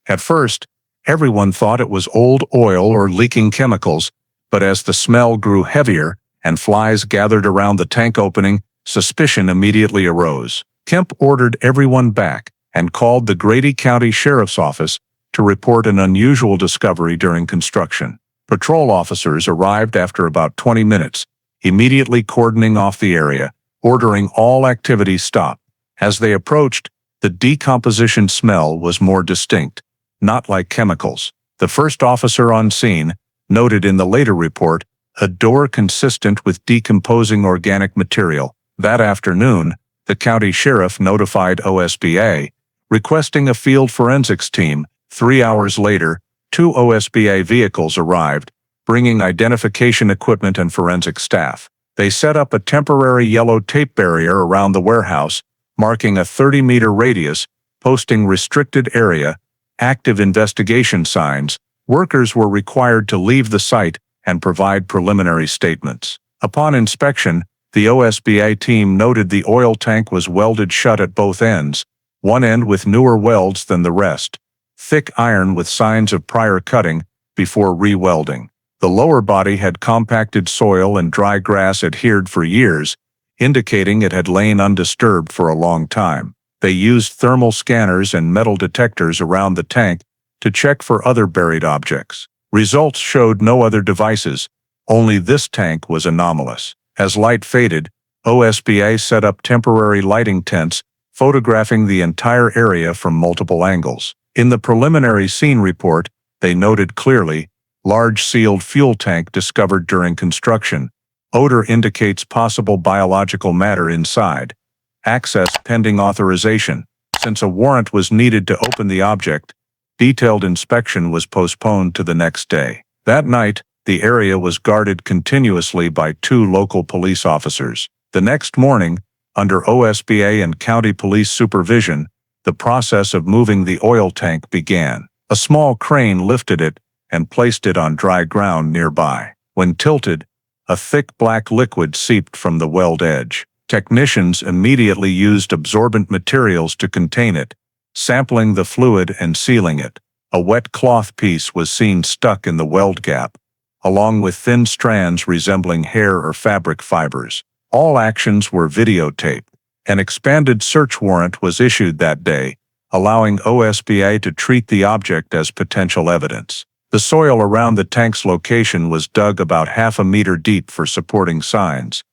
At first, everyone thought it was old oil or leaking chemicals, but as the smell grew heavier and flies gathered around the tank opening, suspicion immediately arose. Kemp ordered everyone back and called the Grady County Sheriff's Office to report an unusual discovery during construction. Patrol officers arrived after about 20 minutes, immediately cordoning off the area, ordering all activity stop. As they approached, the decomposition smell was more distinct, not like chemicals. The first officer on scene noted in the later report a door consistent with decomposing organic material. That afternoon, the county sheriff notified OSBA, requesting a field forensics team. 3 hours later, 2 OSBA vehicles arrived, bringing identification equipment and forensic staff. They set up a temporary yellow tape barrier around the warehouse, marking a 30-meter radius, posting restricted area, active investigation signs. Workers were required to leave the site and provide preliminary statements. Upon inspection, the OSBA team noted the oil tank was welded shut at both ends, one end with newer welds than the rest, thick iron with signs of prior cutting before re-welding. The lower body had compacted soil and dry grass adhered for years, indicating it had lain undisturbed for a long time. They used thermal scanners and metal detectors around the tank to check for other buried objects. Results showed no other devices, only this tank was anomalous. As light faded, OSBA set up temporary lighting tents, photographing the entire area from multiple angles. In the preliminary scene report, they noted clearly, large sealed fuel tank discovered during construction. Odor indicates possible biological matter inside. Access pending authorization. Since a warrant was needed to open the object, detailed inspection was postponed to the next day. That night, the area was guarded continuously by 2 local police officers. The next morning, under OSBA and county police supervision, the process of moving the oil tank began. A small crane lifted it and placed it on dry ground nearby. When tilted, a thick black liquid seeped from the weld edge. Technicians immediately used absorbent materials to contain it, sampling the fluid and sealing it. A wet cloth piece was seen stuck in the weld gap, along with thin strands resembling hair or fabric fibers. All actions were videotaped. An expanded search warrant was issued that day, allowing OSBA to treat the object as potential evidence. The soil around the tank's location was dug about half a meter deep for supporting signs.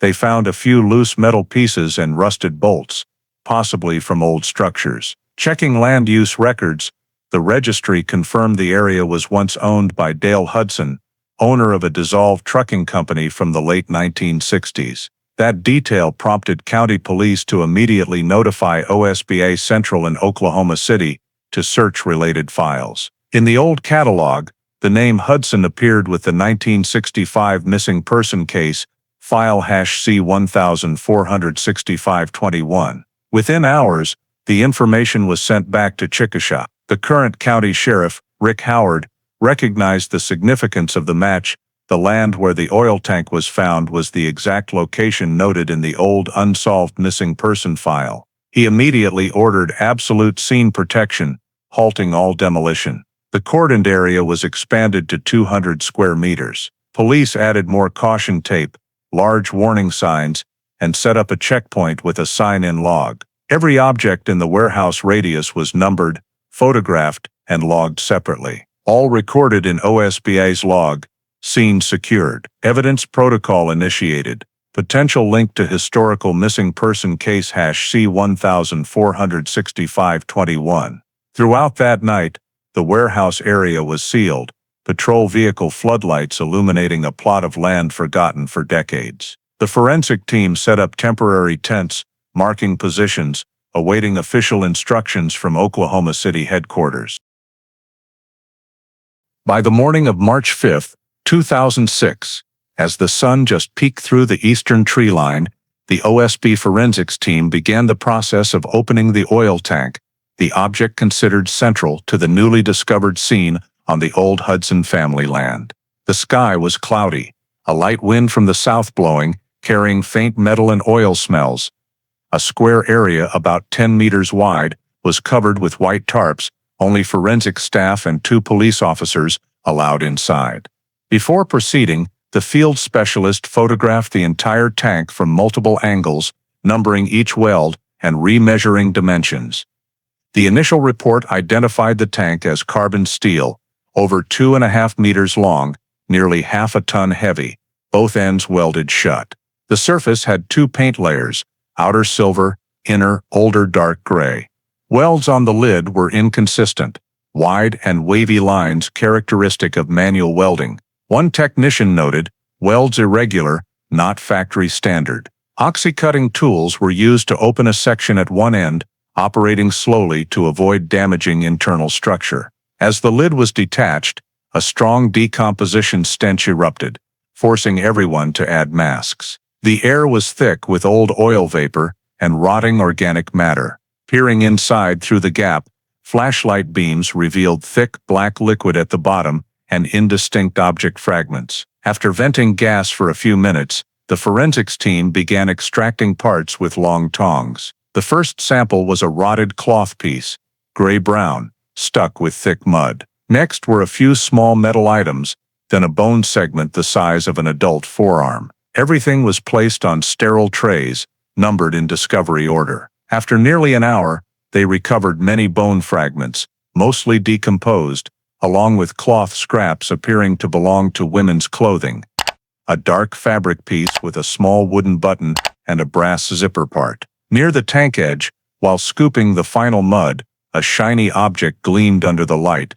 They found a few loose metal pieces and rusted bolts, possibly from old structures. Checking land use records, the registry confirmed the area was once owned by Dale Hudson, owner of a dissolved trucking company from the late 1960s. That detail prompted county police to immediately notify OSBA Central in Oklahoma City to search related files. In the old catalog, the name Hudson appeared with the 1965 missing person case, file C146521. Within hours, the information was sent back to Chickasha. The current county sheriff, Rick Howard, recognized the significance of the match. The land where the oil tank was found was the exact location noted in the old unsolved missing person file. He immediately ordered absolute scene protection, halting all demolition. The cordoned area was expanded to 200 square meters. Police added more caution tape, large warning signs, and set up a checkpoint with a sign-in log. Every object in the warehouse radius was numbered, photographed, and logged separately. All recorded in OSBA's log. Scene secured. Evidence protocol initiated. Potential link to historical missing person case C146521. Throughout that night, the warehouse area was sealed, patrol vehicle floodlights illuminating a plot of land forgotten for decades. The forensic team set up temporary tents, marking positions, awaiting official instructions from Oklahoma City headquarters. By the morning of March 5, 2006, as the sun just peeked through the eastern tree line, the OSB forensics team began the process of opening the oil tank, the object considered central to the newly discovered scene on the old Hudson family land. The sky was cloudy, a light wind from the south blowing, carrying faint metal and oil smells. A square area about 10 meters wide was covered with white tarps, only forensic staff and 2 police officers allowed inside. Before proceeding, the field specialist photographed the entire tank from multiple angles, numbering each weld and remeasuring dimensions. The initial report identified the tank as carbon steel, over 2.5 meters long, nearly half a ton heavy, both ends welded shut. The surface had 2 paint layers, outer silver, inner, older dark gray. Welds on the lid were inconsistent, wide and wavy lines characteristic of manual welding. One technician noted, welds irregular, not factory standard. Oxy-cutting tools were used to open a section at one end, operating slowly to avoid damaging internal structure. As the lid was detached, a strong decomposition stench erupted, forcing everyone to add masks. The air was thick with old oil vapor and rotting organic matter. Peering inside through the gap, flashlight beams revealed thick black liquid at the bottom and indistinct object fragments. After venting gas for a few minutes, the forensics team began extracting parts with long tongs. The first sample was a rotted cloth piece, gray-brown, stuck with thick mud. Next were a few small metal items, then a bone segment the size of an adult forearm. Everything was placed on sterile trays, numbered in discovery order. After nearly an hour, they recovered many bone fragments, mostly decomposed, along with cloth scraps appearing to belong to women's clothing. A dark fabric piece with a small wooden button and a brass zipper part. Near the tank edge, while scooping the final mud, a shiny object gleamed under the light.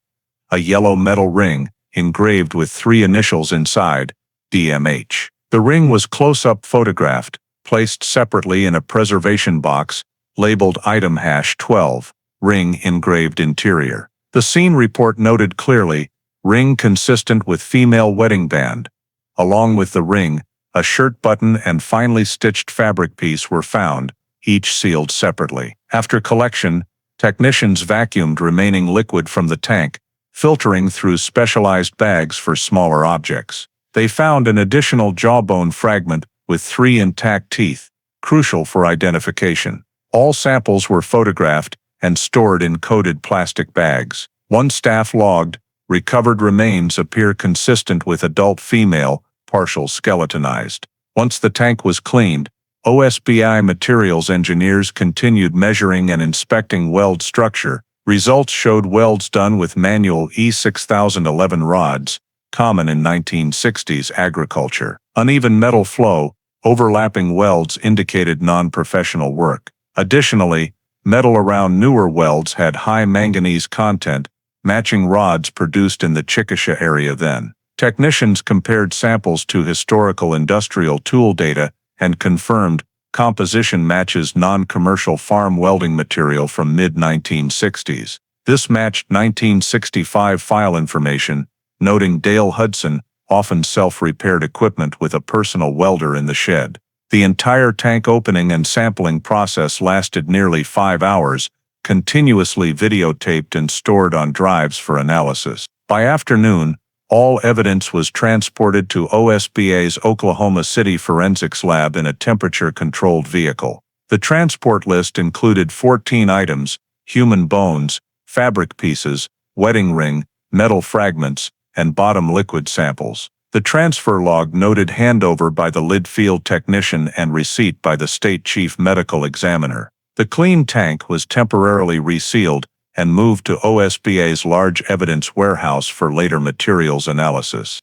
A yellow metal ring, engraved with 3 initials inside, DMH. The ring was close-up photographed, placed separately in a preservation box, labeled item #12, ring engraved interior. The scene report noted clearly, ring consistent with female wedding band. Along with the ring, a shirt button and finely stitched fabric piece were found, each sealed separately. After collection, technicians vacuumed remaining liquid from the tank, filtering through specialized bags for smaller objects. They found an additional jawbone fragment with 3 intact teeth, crucial for identification. All samples were photographed and stored in coated plastic bags. One staff logged, recovered remains appear consistent with adult female, partial skeletonized. Once the tank was cleaned, OSBI materials engineers continued measuring and inspecting weld structure, Results showed welds done with manual E6011 rods, common in 1960s agriculture. Uneven metal flow, overlapping welds indicated non-professional work. Additionally, metal around newer welds had high manganese content, matching rods produced in the Chickasha area then. Technicians compared samples to historical industrial tool data and confirmed composition matches non-commercial farm welding material from mid-1960s. This matched 1965 file information, noting Dale Hudson often self-repaired equipment with a personal welder in the shed. The entire tank opening and sampling process lasted nearly 5 hours, continuously videotaped and stored on drives for analysis. By afternoon, all evidence was transported to OSBA's Oklahoma City Forensics Lab in a temperature-controlled vehicle. The transport list included 14 items: human bones, fabric pieces, wedding ring, metal fragments, and bottom liquid samples. The transfer log noted handover by the lid field technician and receipt by the state chief medical examiner. The clean tank was temporarily resealed and moved to OSBA's large evidence warehouse for later materials analysis.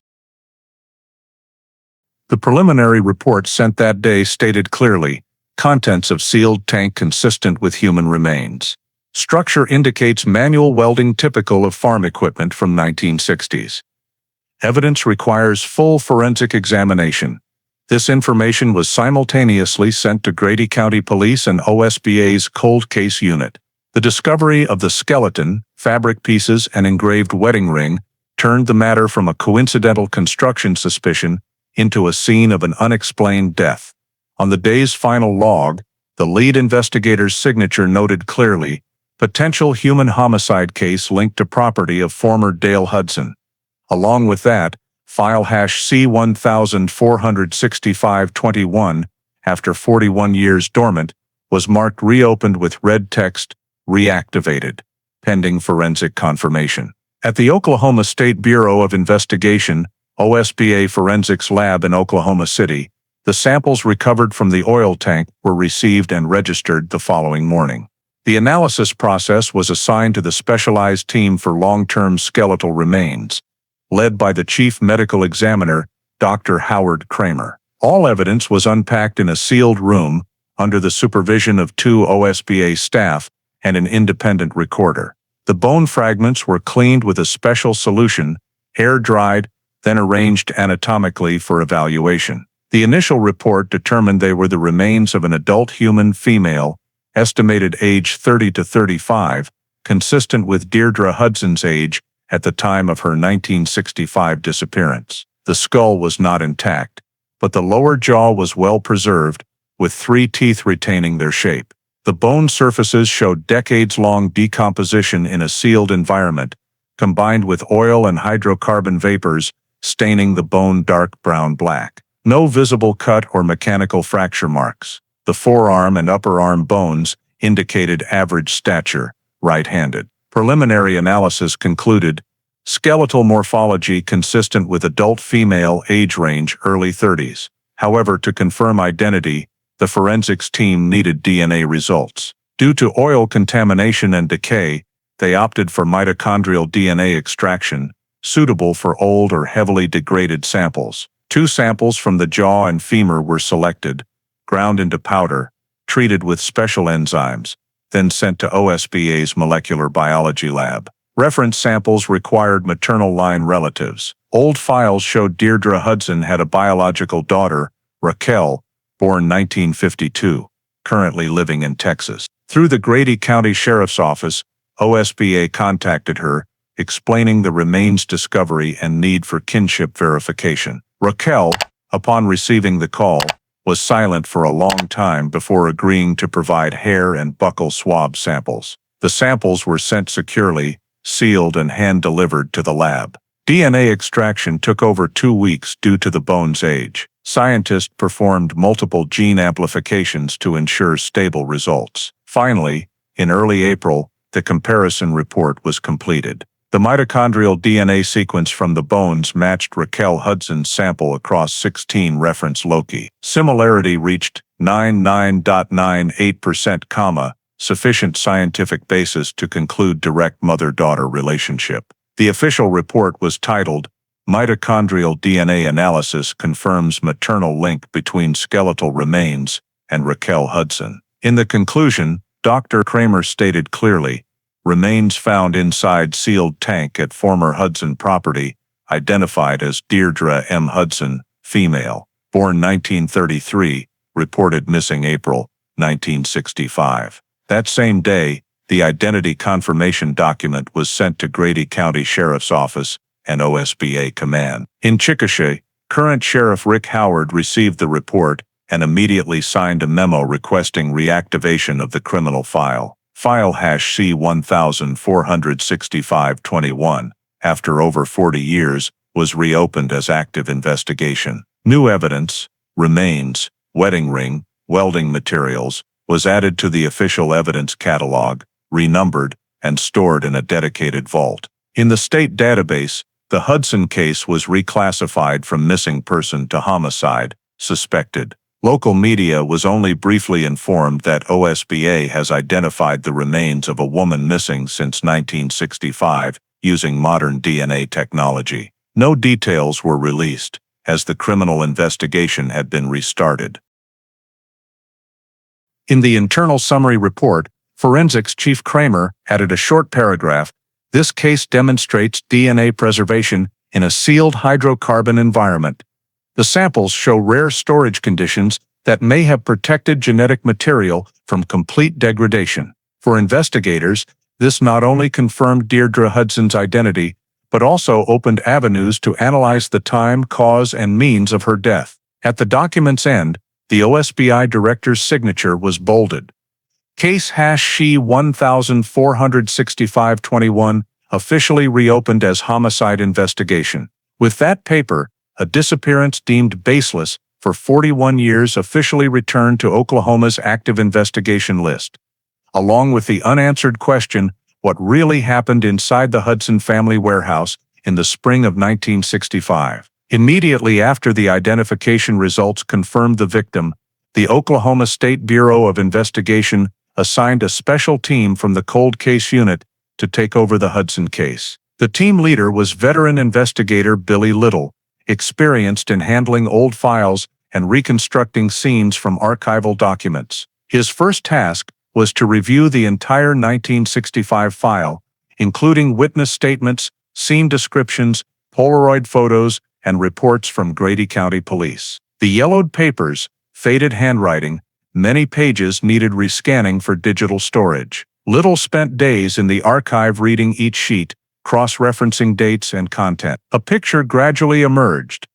The preliminary report sent that day stated clearly, contents of sealed tank consistent with human remains. Structure indicates manual welding typical of farm equipment from 1960s. Evidence requires full forensic examination. This information was simultaneously sent to Grady County Police and OSBA's Cold Case Unit. The discovery of the skeleton, fabric pieces, and engraved wedding ring turned the matter from a coincidental construction suspicion into a scene of an unexplained death. On the day's final log, the lead investigator's signature noted clearly, potential human homicide case linked to property of former Dale Hudson. Along with that, file hash C146521, after 41 years dormant, was marked reopened with red text, reactivated, pending forensic confirmation. At the Oklahoma State Bureau of Investigation, OSBA Forensics Lab in Oklahoma City, the samples recovered from the oil tank were received and registered the following morning. The analysis process was assigned to the specialized team for long-term skeletal remains, led by the chief medical examiner, Dr. Howard Kramer. All evidence was unpacked in a sealed room under the supervision of 2 OSBA staff and an independent recorder. The bone fragments were cleaned with a special solution, air-dried, then arranged anatomically for evaluation. The initial report determined they were the remains of an adult human female, estimated age 30 to 35, consistent with Deirdre Hudson's age at the time of her 1965 disappearance. The skull was not intact, but the lower jaw was well preserved, with 3 teeth retaining their shape. The bone surfaces showed decades-long decomposition in a sealed environment, combined with oil and hydrocarbon vapors, staining the bone dark brown-black. No visible cut or mechanical fracture marks. The forearm and upper arm bones indicated average stature, right-handed. Preliminary analysis concluded, skeletal morphology consistent with adult female, age range early 30s. However, to confirm identity, the forensics team needed DNA results. Due to oil contamination and decay, they opted for mitochondrial DNA extraction, suitable for old or heavily degraded samples. 2 samples from the jaw and femur were selected, ground into powder, treated with special enzymes, then sent to OSBA's molecular biology lab. Reference samples required maternal line relatives. Old files showed Deirdre Hudson had a biological daughter, Raquel, born 1952, currently living in Texas. Through the Grady County Sheriff's Office, OSBA contacted her, explaining the remains discovery and need for kinship verification. Raquel, upon receiving the call, was silent for a long time before agreeing to provide hair and buccal swab samples. The samples were sent securely, sealed and hand-delivered to the lab. DNA extraction took over 2 weeks due to the bone's age. Scientists performed multiple gene amplifications to ensure stable results. Finally, in early April, the comparison report was completed. The mitochondrial DNA sequence from the bones matched Raquel Hudson's sample across 16 reference loci. Similarity reached 99.98%, sufficient scientific basis to conclude direct mother-daughter relationship. The official report was titled, Mitochondrial DNA Analysis Confirms Maternal Link Between Skeletal Remains and Raquel Hudson. In the conclusion, Dr. Kramer stated clearly, remains found inside sealed tank at former Hudson property, identified as Deirdre M. Hudson, female, born 1933, reported missing April 1965. That same day, the identity confirmation document was sent to Grady County Sheriff's Office and OSBA Command. In Chickasha, current Sheriff Rick Howard received the report and immediately signed a memo requesting reactivation of the criminal file. File C-1465-21, after over 40 years, was reopened as active investigation. New evidence, remains, wedding ring, welding materials, was added to the official evidence catalog, renumbered, and stored in a dedicated vault. In the state database, the Hudson case was reclassified from missing person to homicide, suspected. Local media was only briefly informed that OSBA has identified the remains of a woman missing since 1965 using modern DNA technology. No details were released, as the criminal investigation had been restarted. In the internal summary report, Forensics Chief Kramer added a short paragraph. This case demonstrates DNA preservation in a sealed hydrocarbon environment. The samples show rare storage conditions that may have protected genetic material from complete degradation. For investigators, this not only confirmed Deirdre Hudson's identity, but also opened avenues to analyze the time, cause, and means of her death. At the document's end, the OSBI director's signature was bolded. Case #C-1465-21, officially reopened as homicide investigation. With that paper, a disappearance deemed baseless for 41 years officially returned to Oklahoma's active investigation list. Along with the unanswered question, what really happened inside the Hudson family warehouse in the spring of 1965. Immediately after the identification results confirmed the victim, the Oklahoma State Bureau of Investigation assigned a special team from the Cold Case Unit to take over the Hudson case. The team leader was veteran investigator Billy Little, experienced in handling old files and reconstructing scenes from archival documents. His first task was to review the entire 1965 file, including witness statements, scene descriptions, Polaroid photos, and reports from Grady County Police. The yellowed papers, faded handwriting, many pages needed rescanning for digital storage. Little spent days in the archive reading each sheet, cross-referencing dates and content. A picture gradually emerged.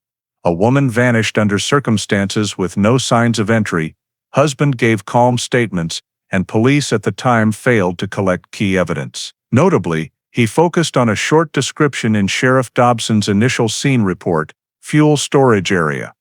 A woman vanished under circumstances with no signs of entry, husband gave calm statements, and police at the time failed to collect key evidence. Notably, he focused on a short description in Sheriff Dobson's initial scene report, fuel storage area.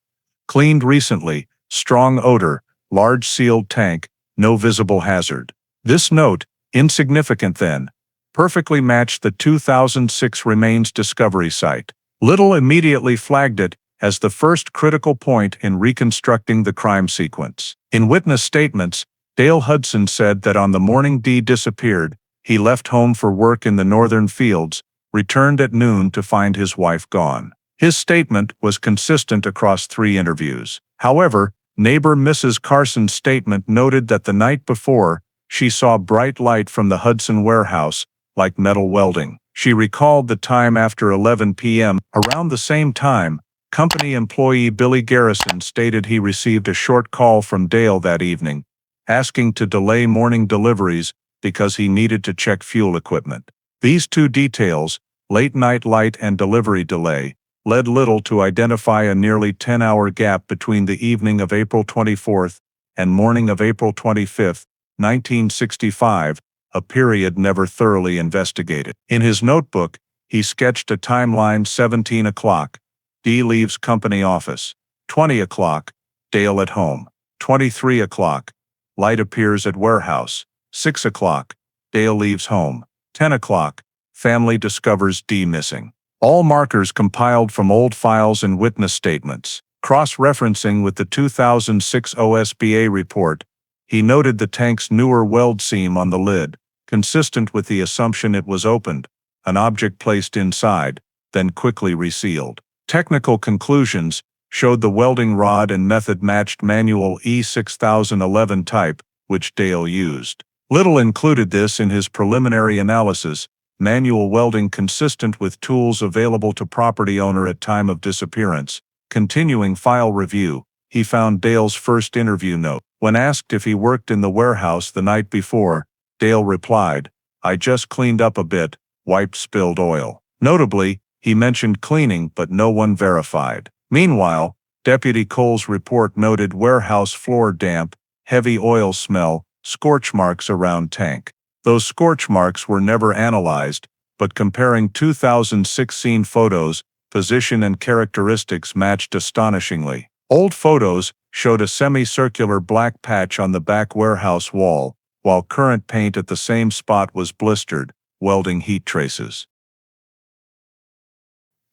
Cleaned recently, strong odor, large sealed tank, no visible hazard. This note, insignificant then, perfectly matched the 2006 remains discovery site. Little immediately flagged it as the first critical point in reconstructing the crime sequence. In witness statements, Dale Hudson said that on the morning Dee disappeared, he left home for work in the northern fields, returned at noon to find his wife gone. His statement was consistent across 3 interviews. However, neighbor Mrs. Carson's statement noted that the night before, she saw bright light from the Hudson warehouse, like metal welding. She recalled the time after 11 p.m. Around the same time, company employee Billy Garrison stated he received a short call from Dale that evening, asking to delay morning deliveries because he needed to check fuel equipment. These 2 details, late-night light and delivery delay, led Little to identify a nearly 10-hour gap between the evening of April 24 and morning of April 25, 1965, a period never thoroughly investigated. In his notebook, he sketched a timeline: 17 o'clock, Dee leaves company office. 20 o'clock, Dale at home. 23 o'clock, light appears at warehouse. 6 o'clock, Dale leaves home. 10 o'clock, family discovers Dee missing. All markers compiled from old files and witness statements. Cross-referencing with the 2006 OSBA report, He noted the tank's newer weld seam on the lid, consistent with the assumption it was opened, an object placed inside, then quickly resealed. Technical conclusions showed the welding rod and method matched manual E6011 type, which Dale used. Little included this in his preliminary analysis, manual welding consistent with tools available to property owner at time of disappearance. Continuing file review, he found Dale's first interview note. When asked if he worked in the warehouse the night before, Dale replied, "I just cleaned up a bit, wiped spilled oil." Notably, he mentioned cleaning but no one verified. Meanwhile, Deputy Cole's report noted warehouse floor damp, heavy oil smell, scorch marks around tank. Those scorch marks were never analyzed, but comparing 2016 photos, position and characteristics matched astonishingly. Old photos showed a semicircular black patch on the back warehouse wall, while current paint at the same spot was blistered, welding heat traces.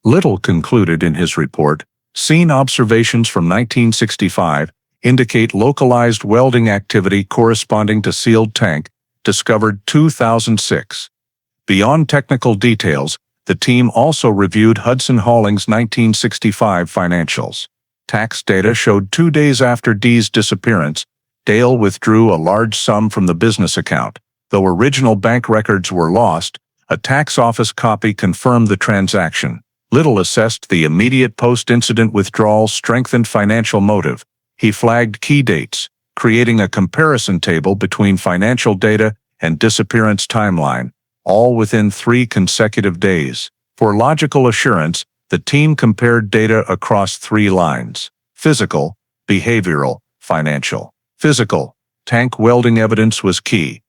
Little concluded in his report, scene observations from 1965 indicate localized welding activity corresponding to sealed tank, discovered 2006. Beyond technical details, the team also reviewed Hudson Hauling's 1965 financials. Tax data showed 2 days after Dee's disappearance, Dale withdrew a large sum from the business account. Though original bank records were lost, a tax office copy confirmed the transaction. Little assessed the immediate post-incident withdrawal strengthened financial motive. He flagged key dates, creating a comparison table between financial data and disappearance timeline, all within 3 consecutive days. For logical assurance, the team compared data across 3 lines: physical, behavioral, financial. Physical, tank welding evidence was key.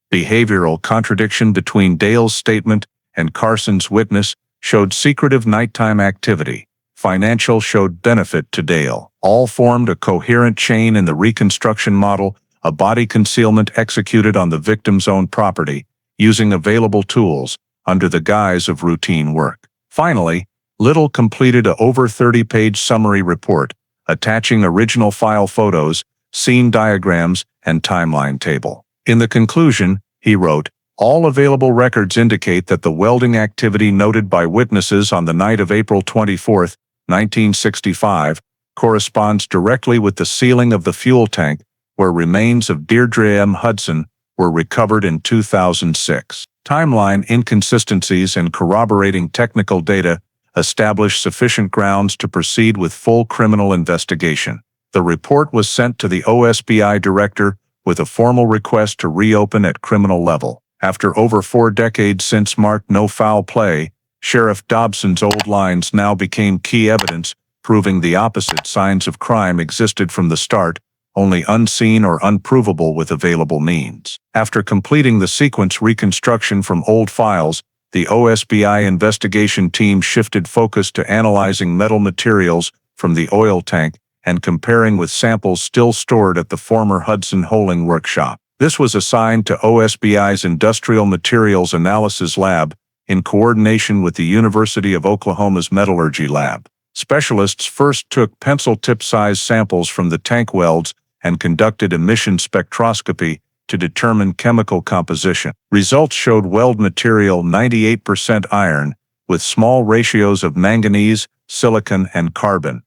Behavioral contradiction between Dale's statement and Carson's witness showed secretive nighttime activity. Financial showed benefit to Dale. All formed a coherent chain in the reconstruction model, a body concealment executed on the victim's own property, using available tools, under the guise of routine work. Finally, Little completed a over 30-page summary report, attaching original file photos, scene diagrams, and timeline table. In the conclusion, he wrote, "All available records indicate that the welding activity noted by witnesses on the night of April 24, 1965, corresponds directly with the sealing of the fuel tank, where remains of Deirdre M. Hudson were recovered in 2006. Timeline inconsistencies and corroborating technical data establish sufficient grounds to proceed with full criminal investigation." The report was sent to the OSBI director with a formal request to reopen at criminal level. After over 4 decades since marked no foul play, Sheriff Dobson's old lines now became key evidence, proving the opposite: signs of crime existed from the start, only unseen or unprovable with available means. After completing the sequence reconstruction from old files, the OSBI investigation team shifted focus to analyzing metal materials from the oil tank and comparing with samples still stored at the former Hudson Hauling workshop. This was assigned to OSBI's Industrial Materials Analysis Lab, in coordination with the University of Oklahoma's Metallurgy Lab. Specialists first took pencil-tip-size samples from the tank welds and conducted emission spectroscopy to determine chemical composition. Results showed weld material 98% iron, with small ratios of manganese, silicon, and carbon.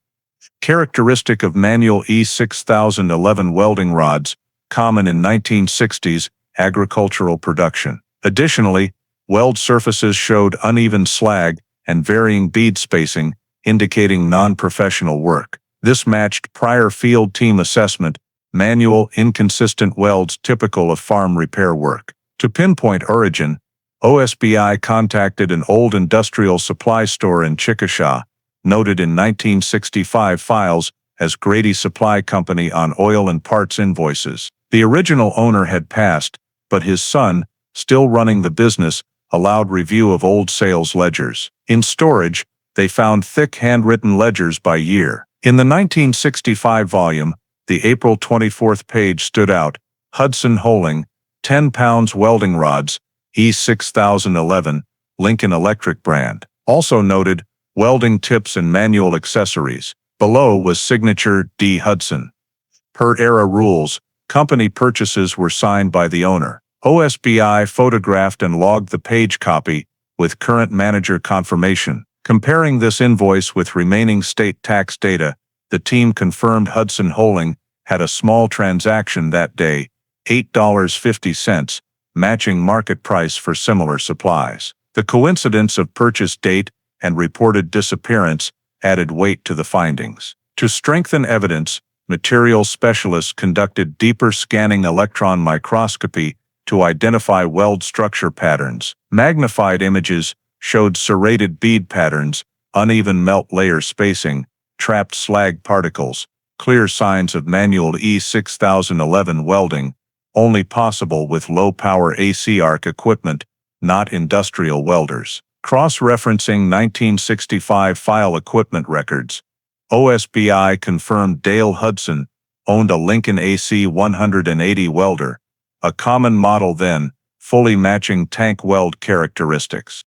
Characteristic of manual E6011 welding rods, common in 1960s agricultural production. Additionally, weld surfaces showed uneven slag and varying bead spacing, indicating non-professional work. This matched prior field team assessment, manual inconsistent welds typical of farm repair work. To pinpoint origin, OSBI contacted an old industrial supply store in Chickasha, noted in 1965 files as Grady Supply Company on oil and parts invoices. The original owner had passed, but his son, still running the business, allowed review of old sales ledgers. In storage, they found thick handwritten ledgers by year. In the 1965 volume, the April 24th page stood out: Hudson Hauling, 10 pounds welding rods, E6011, Lincoln Electric brand. Also noted, welding tips and manual accessories. Below was signature D. Hudson. Per era rules, Company purchases were signed by the owner. OSBI photographed and logged the page copy with current manager confirmation. Comparing this invoice with remaining state tax data, the team confirmed Hudson Holding had a small transaction that day, $8.50, matching market price for similar supplies. The coincidence of purchase date and reported disappearance added weight to the findings. To strengthen evidence, materials specialists conducted deeper scanning electron microscopy to identify weld structure patterns. Magnified images showed serrated bead patterns, uneven melt layer spacing, trapped slag particles, clear signs of manual E6011 welding, only possible with low-power AC arc equipment, not industrial welders. Cross-referencing 1965 file equipment records, OSBI confirmed Dale Hudson owned a Lincoln AC 180 welder, a common model then, fully matching tank weld characteristics.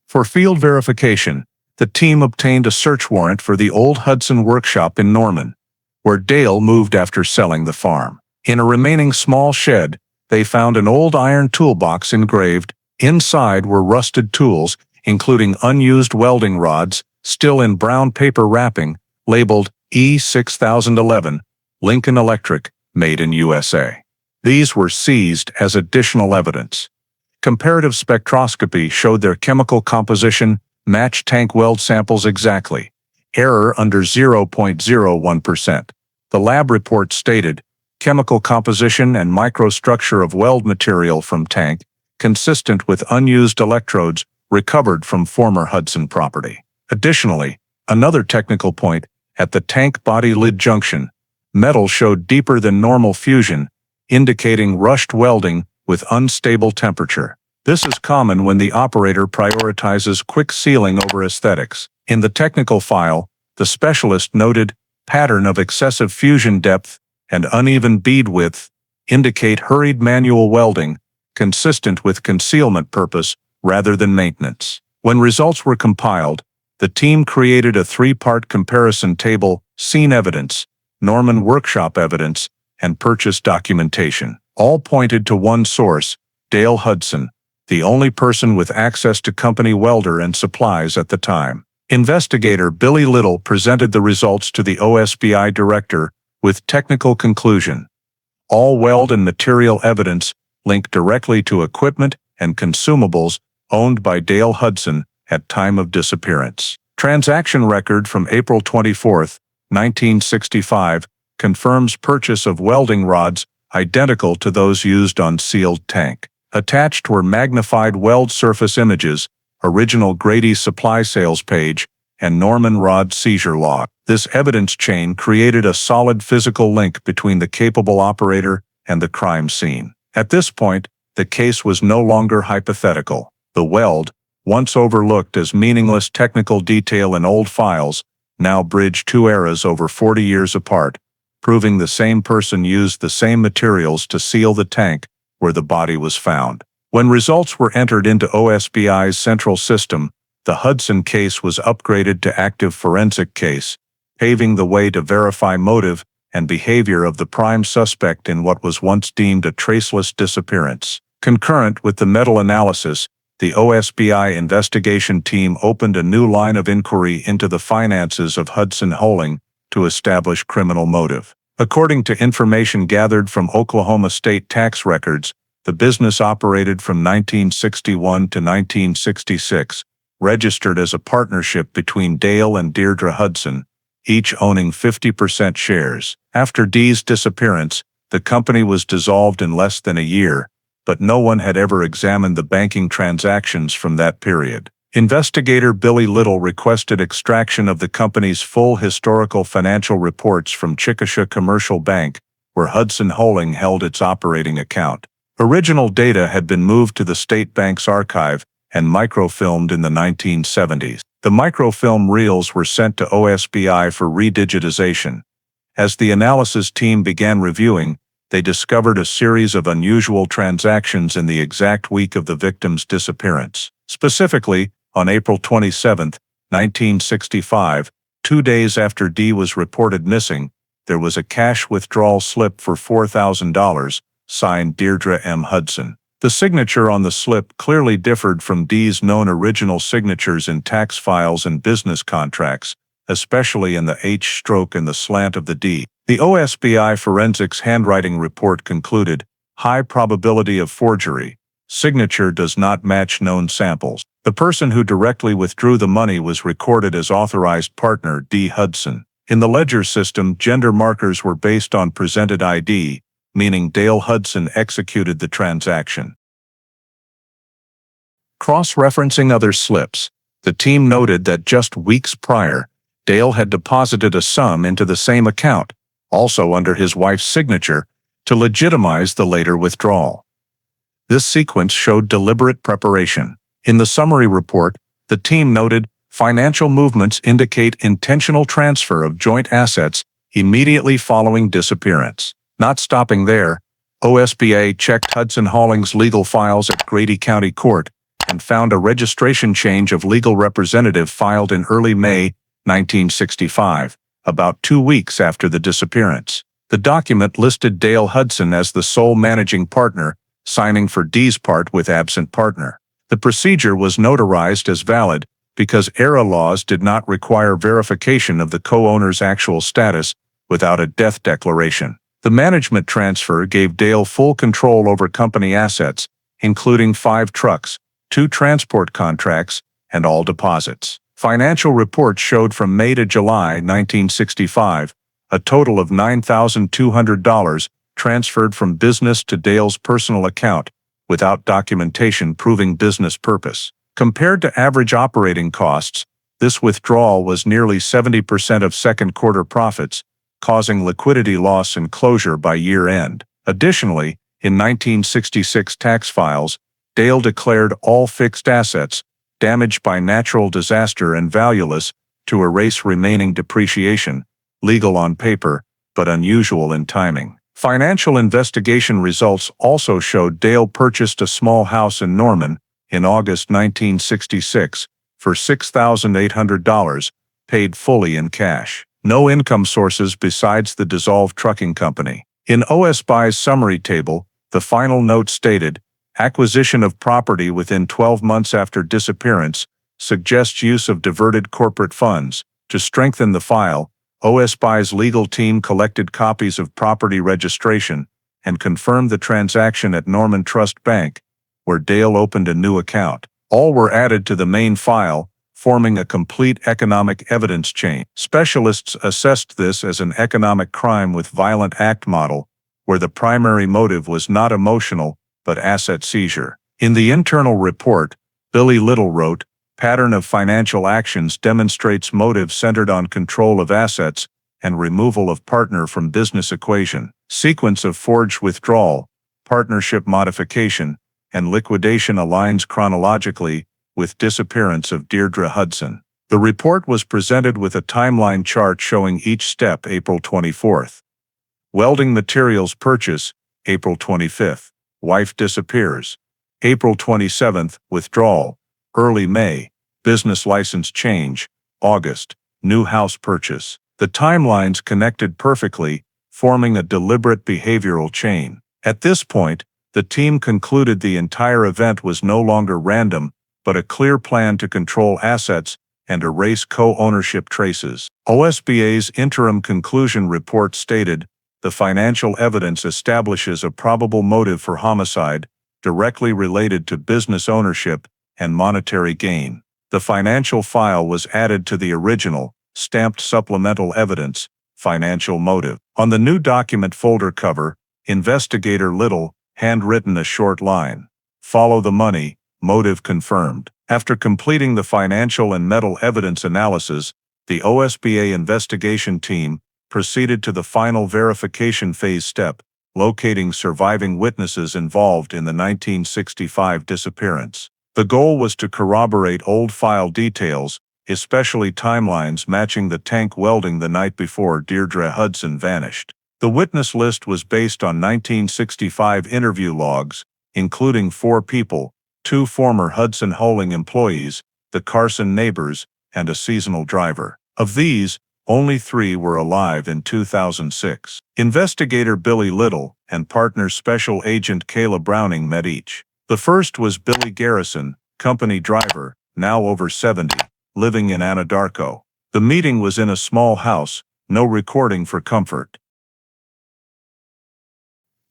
For field verification, the team obtained a search warrant for the old Hudson workshop in Norman, where Dale moved after selling the farm. In a remaining small shed, they found an old iron toolbox engraved. Inside were rusted tools, including unused welding rods, still in brown paper wrapping, labeled E6011, Lincoln Electric, made in USA. These were seized as additional evidence. Comparative spectroscopy showed their chemical composition matched tank weld samples exactly, error under 0.01%. The lab report stated, chemical composition and microstructure of weld material from tank, consistent with unused electrodes recovered from former Hudson property. Additionally, another technical point, at the tank body lid junction, metal showed deeper than normal fusion, indicating rushed welding with unstable temperature. This is common when the operator prioritizes quick sealing over aesthetics. In the technical file, the specialist noted pattern of excessive fusion depth and uneven bead width indicate hurried manual welding, consistent with concealment purpose rather than maintenance. When results were compiled, the team created a three-part comparison table: scene evidence, Norman workshop evidence, and purchase documentation. All pointed to one source, Dale Hudson, the only person with access to company welder and supplies at the time. Investigator Billy Little presented the results to the OSBI director with technical conclusion. All weld and material evidence linked directly to equipment and consumables owned by Dale Hudson at time of disappearance. Transaction record from April 24, 1965, confirms purchase of welding rods identical to those used on sealed tank. Attached were magnified weld surface images, original Grady supply sales page, and Norman rod seizure log. This evidence chain created a solid physical link between the capable operator and the crime scene. At this point, the case was no longer hypothetical. The weld, once overlooked as meaningless technical detail in old files, now bridged two eras over 40 years apart, proving the same person used the same materials to seal the tank where the body was found. When results were entered into OSBI's central system, the Hudson case was upgraded to active forensic case, paving the way to verify motive and behavior of the prime suspect in what was once deemed a traceless disappearance. Concurrent with the metal analysis, the OSBI investigation team opened a new line of inquiry into the finances of Hudson Holding to establish criminal motive. According to information gathered from Oklahoma state tax records, the business operated from 1961 to 1966, registered as a partnership between Dale and Deirdre Hudson, each owning 50% shares. After Dee's disappearance, the company was dissolved in less than a year, but no one had ever examined the banking transactions from that period. Investigator Billy Little requested extraction of the company's full historical financial reports from Chickasha Commercial Bank, where Hudson Holding held its operating account. Original data had been moved to the state bank's archive and microfilmed in the 1970s. The microfilm reels were sent to OSBI for redigitization. As the analysis team began reviewing, they discovered a series of unusual transactions in the exact week of the victim's disappearance. Specifically, on April 27, 1965, 2 days after Dee was reported missing, there was a cash withdrawal slip for $4,000, signed Deirdre M. Hudson. The signature on the slip clearly differed from Dee's known original signatures in tax files and business contracts, especially in the H stroke and the slant of the D. The OSBI forensics handwriting report concluded, high probability of forgery. Signature does not match known samples. The person who directly withdrew the money was recorded as authorized partner D. Hudson. In the ledger system, gender markers were based on presented ID, meaning Dale Hudson executed the transaction. Cross-referencing other slips, the team noted that just weeks prior, Dale had deposited a sum into the same account, also under his wife's signature, to legitimize the later withdrawal. This sequence showed deliberate preparation. In the summary report, the team noted, financial movements indicate intentional transfer of joint assets immediately following disappearance. Not stopping there, OSBA checked Hudson Hauling's legal files at Grady County Court and found a registration change of legal representative filed in early May 1965, about 2 weeks after the disappearance. The document listed Dale Hudson as the sole managing partner, signing for Dee's part with absent partner. The procedure was notarized as valid because ERA laws did not require verification of the co-owner's actual status without a death declaration. The management transfer gave Dale full control over company assets, including 5 trucks, 2 transport contracts, and all deposits. Financial reports showed from May to July 1965, a total of $9,200 transferred from business to Dale's personal account, without documentation proving business purpose. Compared to average operating costs, this withdrawal was nearly 70% of second quarter profits, causing liquidity loss and closure by year-end. Additionally, in 1966 tax files, Dale declared all fixed assets, damaged by natural disaster and valueless, to erase remaining depreciation, legal on paper, but unusual in timing. Financial investigation results also showed Dale purchased a small house in Norman in August 1966 for $6,800, paid fully in cash. No income sources besides the dissolved trucking company. In OSBI's summary table, the final note stated, acquisition of property within 12 months after disappearance suggests use of diverted corporate funds. To strengthen the file, OSBI's legal team collected copies of property registration and confirmed the transaction at Norman Trust Bank, where Dale opened a new account. All were added to the main file, forming a complete economic evidence chain. Specialists assessed this as an economic crime with violent act model, where the primary motive was not emotional, but asset seizure. In the internal report, Billy Little wrote, pattern of financial actions demonstrates motive centered on control of assets and removal of partner from business equation. Sequence of forged withdrawal, partnership modification, and liquidation aligns chronologically with disappearance of Deirdre Hudson. The report was presented with a timeline chart showing each step. April 24th. Welding materials purchase, April 25th. Wife disappears. April 27th, withdrawal. Early May, business license change. August, new house purchase. The timelines connected perfectly, forming a deliberate behavioral chain. At this point, the team concluded the entire event was no longer random, but a clear plan to control assets and erase co-ownership traces. OSBA's interim conclusion report stated, the financial evidence establishes a probable motive for homicide, directly related to business ownership and monetary gain. The financial file was added to the original, stamped supplemental evidence, financial motive. On the new document folder cover, Investigator Little, handwritten a short line. Follow the money, motive confirmed. After completing the financial and metal evidence analysis, the OSBA investigation team proceeded to the final verification phase step, locating surviving witnesses involved in the 1965 disappearance. The goal was to corroborate old file details, especially timelines matching the tank welding the night before Deirdre Hudson vanished. The witness list was based on 1965 interview logs, including 4 people, 2 former Hudson Hauling employees, the Carson neighbors, and a seasonal driver. Of these, Only 3 were alive in 2006. Investigator Billy Little and partner Special Agent Kayla Browning met each. The first was Billy Garrison, company driver, now over 70, living in Anadarko. The meeting was in a small house, no recording for comfort.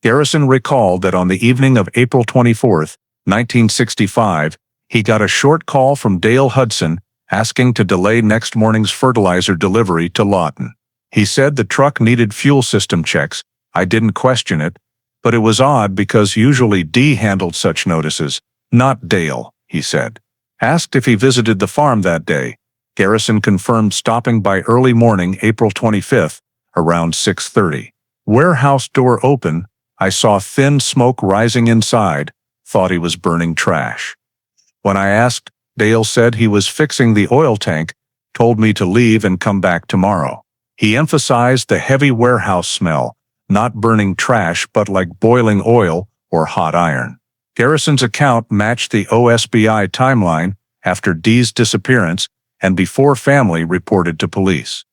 Garrison recalled that on the evening of April 24, 1965, he got a short call from Dale Hudson asking to delay next morning's fertilizer delivery to Lawton. He said the truck needed fuel system checks. I didn't question it, but it was odd because usually Dee handled such notices, not Dale, he said. Asked if he visited the farm that day, Garrison confirmed stopping by early morning April 25, around 6:30. Warehouse door open, I saw thin smoke rising inside, thought he was burning trash. When I asked, Dale said he was fixing the oil tank, told me to leave and come back tomorrow. He emphasized the heavy warehouse smell, not burning trash but like boiling oil or hot iron. Garrison's account matched the OSBI timeline after Dee's disappearance and before family reported to police.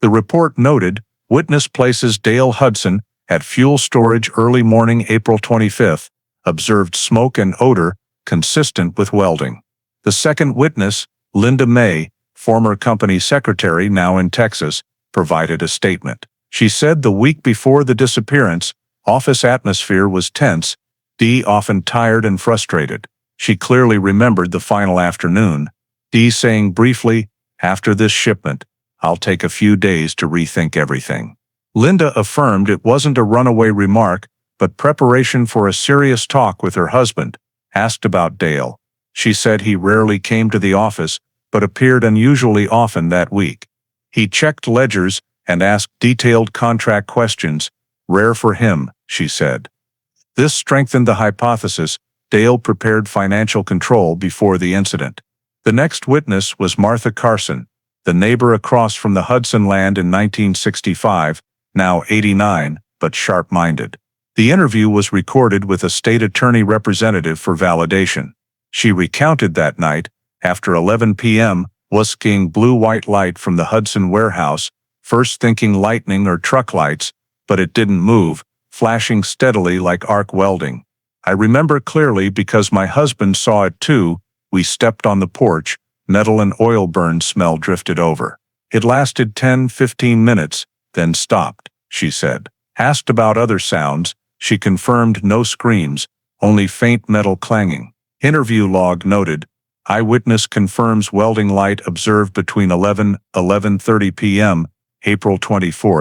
The report noted, witness places Dale Hudson at fuel storage early morning April 25, observed smoke and odor consistent with welding. The second witness, Linda May, former company secretary now in Texas, provided a statement. She said the week before the disappearance, office atmosphere was tense, Dee often tired and frustrated. She clearly remembered the final afternoon, Dee saying briefly, after this shipment, I'll take a few days to rethink everything. Linda affirmed it wasn't a runaway remark, but preparation for a serious talk with her husband. Asked about Dale, she said he rarely came to the office, but appeared unusually often that week. He checked ledgers and asked detailed contract questions, rare for him, she said. This strengthened the hypothesis Dale prepared financial control before the incident. The next witness was Martha Carson, the neighbor across from the Hudson land in 1965, now 89, but sharp-minded. The interview was recorded with a state attorney representative for validation. She recounted that night, after 11 p.m., was skiing blue-white light from the Hudson warehouse, first thinking lightning or truck lights, but it didn't move, flashing steadily like arc welding. I remember clearly because my husband saw it too. We stepped on the porch, metal and oil burn smell drifted over. It lasted 10-15 minutes, then stopped, she said. Asked about other sounds, she confirmed no screams, only faint metal clanging. Interview log noted, eyewitness confirms welding light observed between 11:30 p.m., April 24,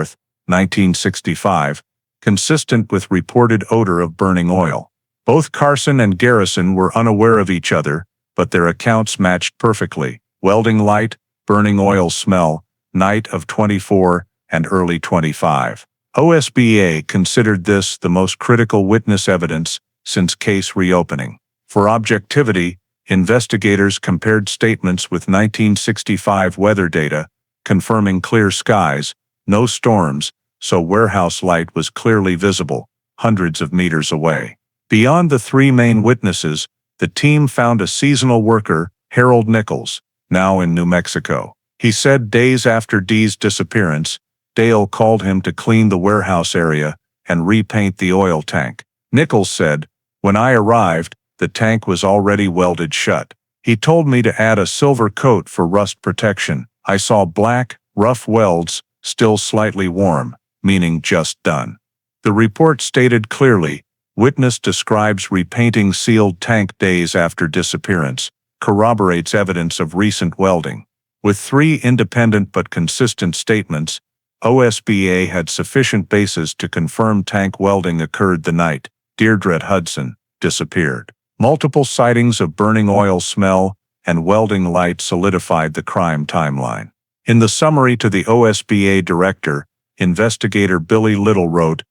1965, consistent with reported odor of burning oil. Both Carson and Garrison were unaware of each other, but their accounts matched perfectly. Welding light, burning oil smell, night of 24 and early 25. OSBA considered this the most critical witness evidence since case reopening. For objectivity, investigators compared statements with 1965 weather data, confirming clear skies, no storms, so warehouse light was clearly visible, hundreds of meters away. Beyond the 3 main witnesses, the team found a seasonal worker, Harold Nichols, now in New Mexico. He said days after Dee's disappearance, Dale called him to clean the warehouse area and repaint the oil tank. Nichols said, when I arrived, the tank was already welded shut. He told me to add a silver coat for rust protection. I saw black, rough welds, still slightly warm, meaning just done. The report stated clearly, witness describes repainting sealed tank days after disappearance, corroborates evidence of recent welding. With 3 independent but consistent statements, OSBA had sufficient basis to confirm tank welding occurred the night Deirdre Hudson disappeared. Multiple sightings of burning oil smell and welding light solidified the crime timeline. In the summary to the OSBA director, investigator Billy Little wrote,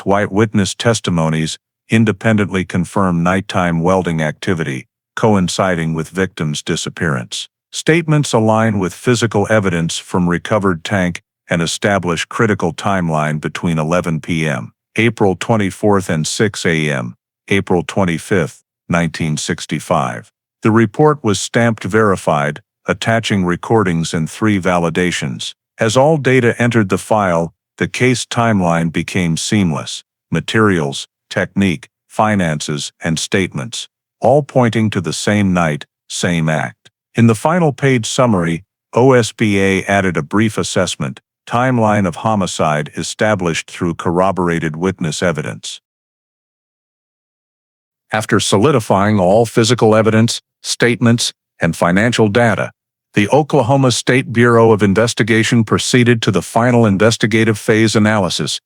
white witness testimonies independently confirm nighttime welding activity, coinciding with victim's disappearance. Statements align with physical evidence from recovered tank and establish critical timeline between 11 p.m., April 24 and 6 a.m., April 25, 1965. The report was stamped verified, attaching recordings and 3 validations. As all data entered the file, the case timeline became seamless. Materials, technique, finances, and statements, all pointing to the same night, same act. In the final page summary, OSBA added a brief assessment, timeline of homicide established through corroborated witness evidence. After solidifying all physical evidence, statements, and financial data, the Oklahoma State Bureau of Investigation proceeded to the final investigative phase analysis,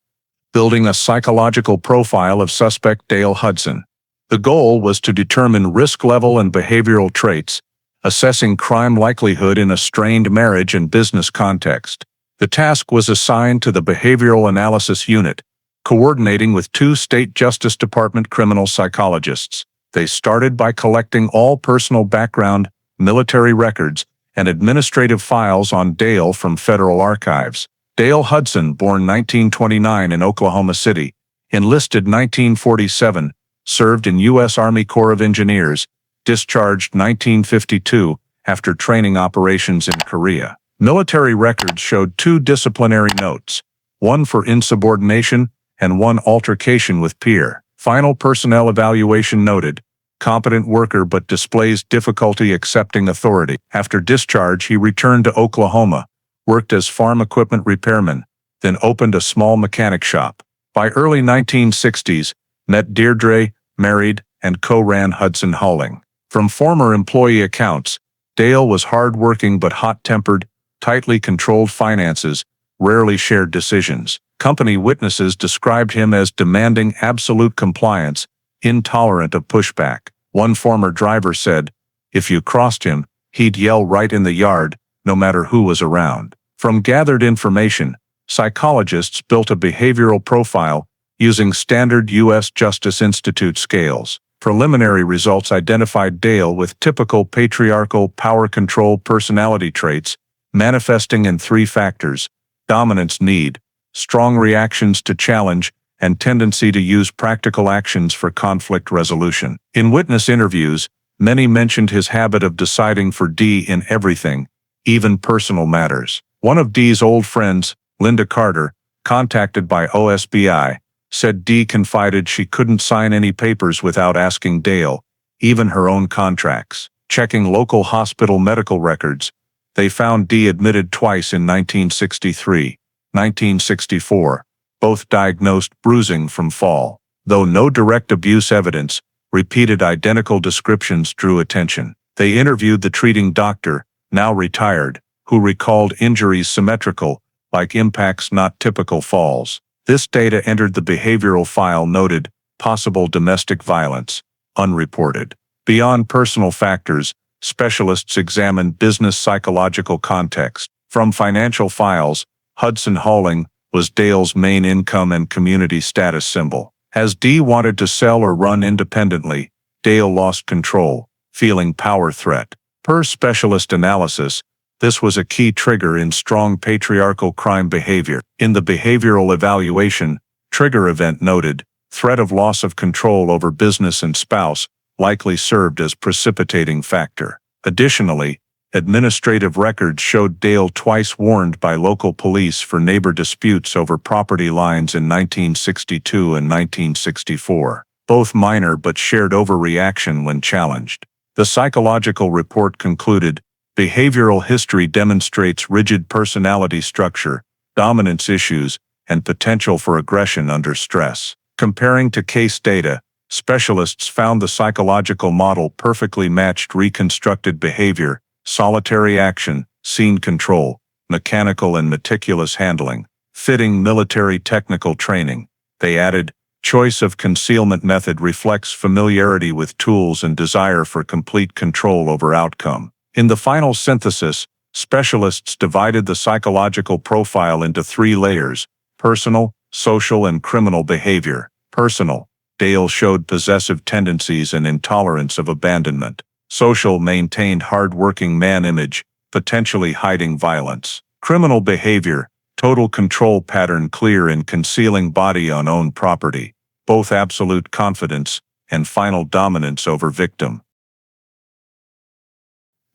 building a psychological profile of suspect Dale Hudson. The goal was to determine risk level and behavioral traits, assessing crime likelihood in a strained marriage and business context. The task was assigned to the Behavioral Analysis Unit, coordinating with 2 State Justice Department criminal psychologists. They started by collecting all personal background, military records, and administrative files on Dale from federal archives. Dale Hudson, born 1929 in Oklahoma City, enlisted 1947, served in U.S. Army Corps of Engineers, discharged 1952 after training operations in Korea. Military records showed 2 disciplinary notes, one for insubordination and one altercation with peer. Final personnel evaluation noted, competent worker but displays difficulty accepting authority. After discharge, he returned to Oklahoma, worked as farm equipment repairman, then opened a small mechanic shop. By early 1960s, met Deirdre, married, and co-ran Hudson Hauling. From former employee accounts, Dale was hard-working but hot-tempered, tightly controlled finances, rarely shared decisions. Company witnesses described him as demanding absolute compliance, intolerant of pushback. One former driver said, if you crossed him, he'd yell right in the yard, no matter who was around. From gathered information, psychologists built a behavioral profile using standard U.S. Justice Institute scales. Preliminary results identified Dale with typical patriarchal power control personality traits, manifesting in 3 factors: dominance need, strong reactions to challenge, and tendency to use practical actions for conflict resolution. In witness interviews, many mentioned his habit of deciding for D in everything, even personal matters. One of D's old friends, Linda Carter, contacted by OSBI, said D confided she couldn't sign any papers without asking Dale, even her own contracts. Checking local hospital medical records, they found D admitted twice in 1963, 1964, both diagnosed bruising from fall. Though no direct abuse evidence, repeated identical descriptions drew attention. They interviewed the treating doctor, now retired, who recalled injuries symmetrical, like impacts not typical falls. This data entered the behavioral file noted, possible domestic violence, unreported. Beyond personal factors, specialists examined business psychological context. From financial files, Hudson Hauling was Dale's main income and community status symbol. As D wanted to sell or run independently, Dale lost control, feeling power threat. Per specialist analysis, this was a key trigger in strong patriarchal crime behavior. In the behavioral evaluation, trigger event noted, threat of loss of control over business and spouse likely served as precipitating factor. Additionally, administrative records showed Dale twice warned by local police for neighbor disputes over property lines in 1962 and 1964, both minor but shared overreaction when challenged. The psychological report concluded, behavioral history demonstrates rigid personality structure, dominance issues, and potential for aggression under stress. Comparing to case data, specialists found the psychological model perfectly matched reconstructed behavior, solitary action, scene control, mechanical and meticulous handling, fitting military technical training. They added, choice of concealment method reflects familiarity with tools and desire for complete control over outcome. In the final synthesis, specialists divided the psychological profile into 3 layers: personal, social, and criminal behavior. Personal, Dale showed possessive tendencies and intolerance of abandonment. Social, maintained hard-working man image, potentially hiding violence. Criminal behavior, total control pattern clear in concealing body on own property, both absolute confidence and final dominance over victim.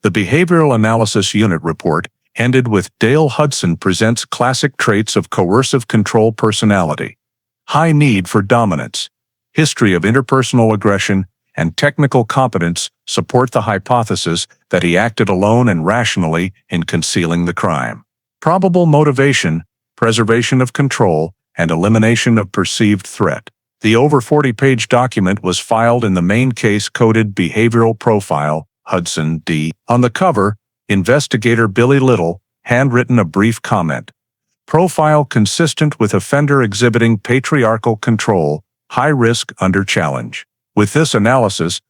The Behavioral Analysis Unit report ended with Dale Hudson presents classic traits of coercive control personality. High need for dominance, history of interpersonal aggression, and technical competence support the hypothesis that he acted alone and rationally in concealing the crime. Probable motivation, preservation of control, and elimination of perceived threat. The over 40-page document was filed in the main case-coded behavioral profile, Hudson D. On the cover, investigator Billy Little, handwritten a brief comment. Profile consistent with offender exhibiting patriarchal control, high risk under challenge. With this analysis,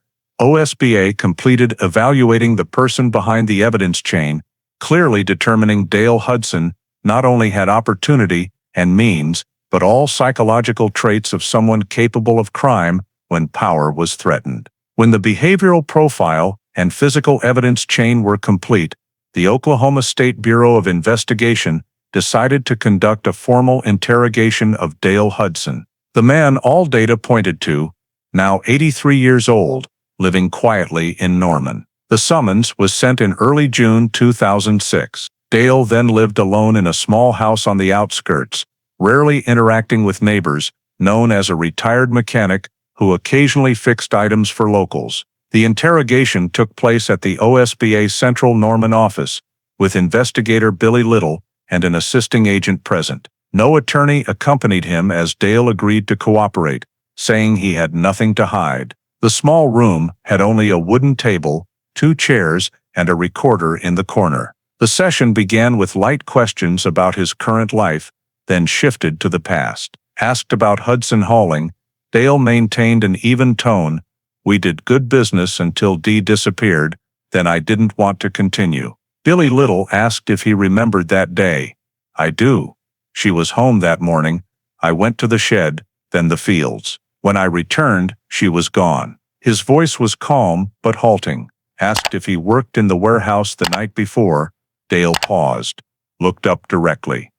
OSBA completed evaluating the person behind the evidence chain, clearly determining Dale Hudson not only had opportunity and means, but all psychological traits of someone capable of crime when power was threatened. When the behavioral profile and physical evidence chain were complete, the Oklahoma State Bureau of Investigation decided to conduct a formal interrogation of Dale Hudson, the man all data pointed to, now 83 years old, living quietly in Norman. The summons was sent in early June 2006. Dale then lived alone in a small house on the outskirts, rarely interacting with neighbors, known as a retired mechanic who occasionally fixed items for locals. The interrogation took place at the OSBA Central Norman office, with investigator Billy Little and an assisting agent present. No attorney accompanied him as Dale agreed to cooperate, saying he had nothing to hide. The small room had only a wooden table, 2 chairs, and a recorder in the corner. The session began with light questions about his current life, then shifted to the past. Asked about Hudson hauling, Dale maintained an even tone. "We did good business until Dee disappeared, then I didn't want to continue." Billy Little asked if he remembered that day. "I do. She was home that morning. I went to the shed, then the fields. When I returned, she was gone." His voice was calm but halting. Asked if he worked in the warehouse the night before, Dale paused, looked up directly.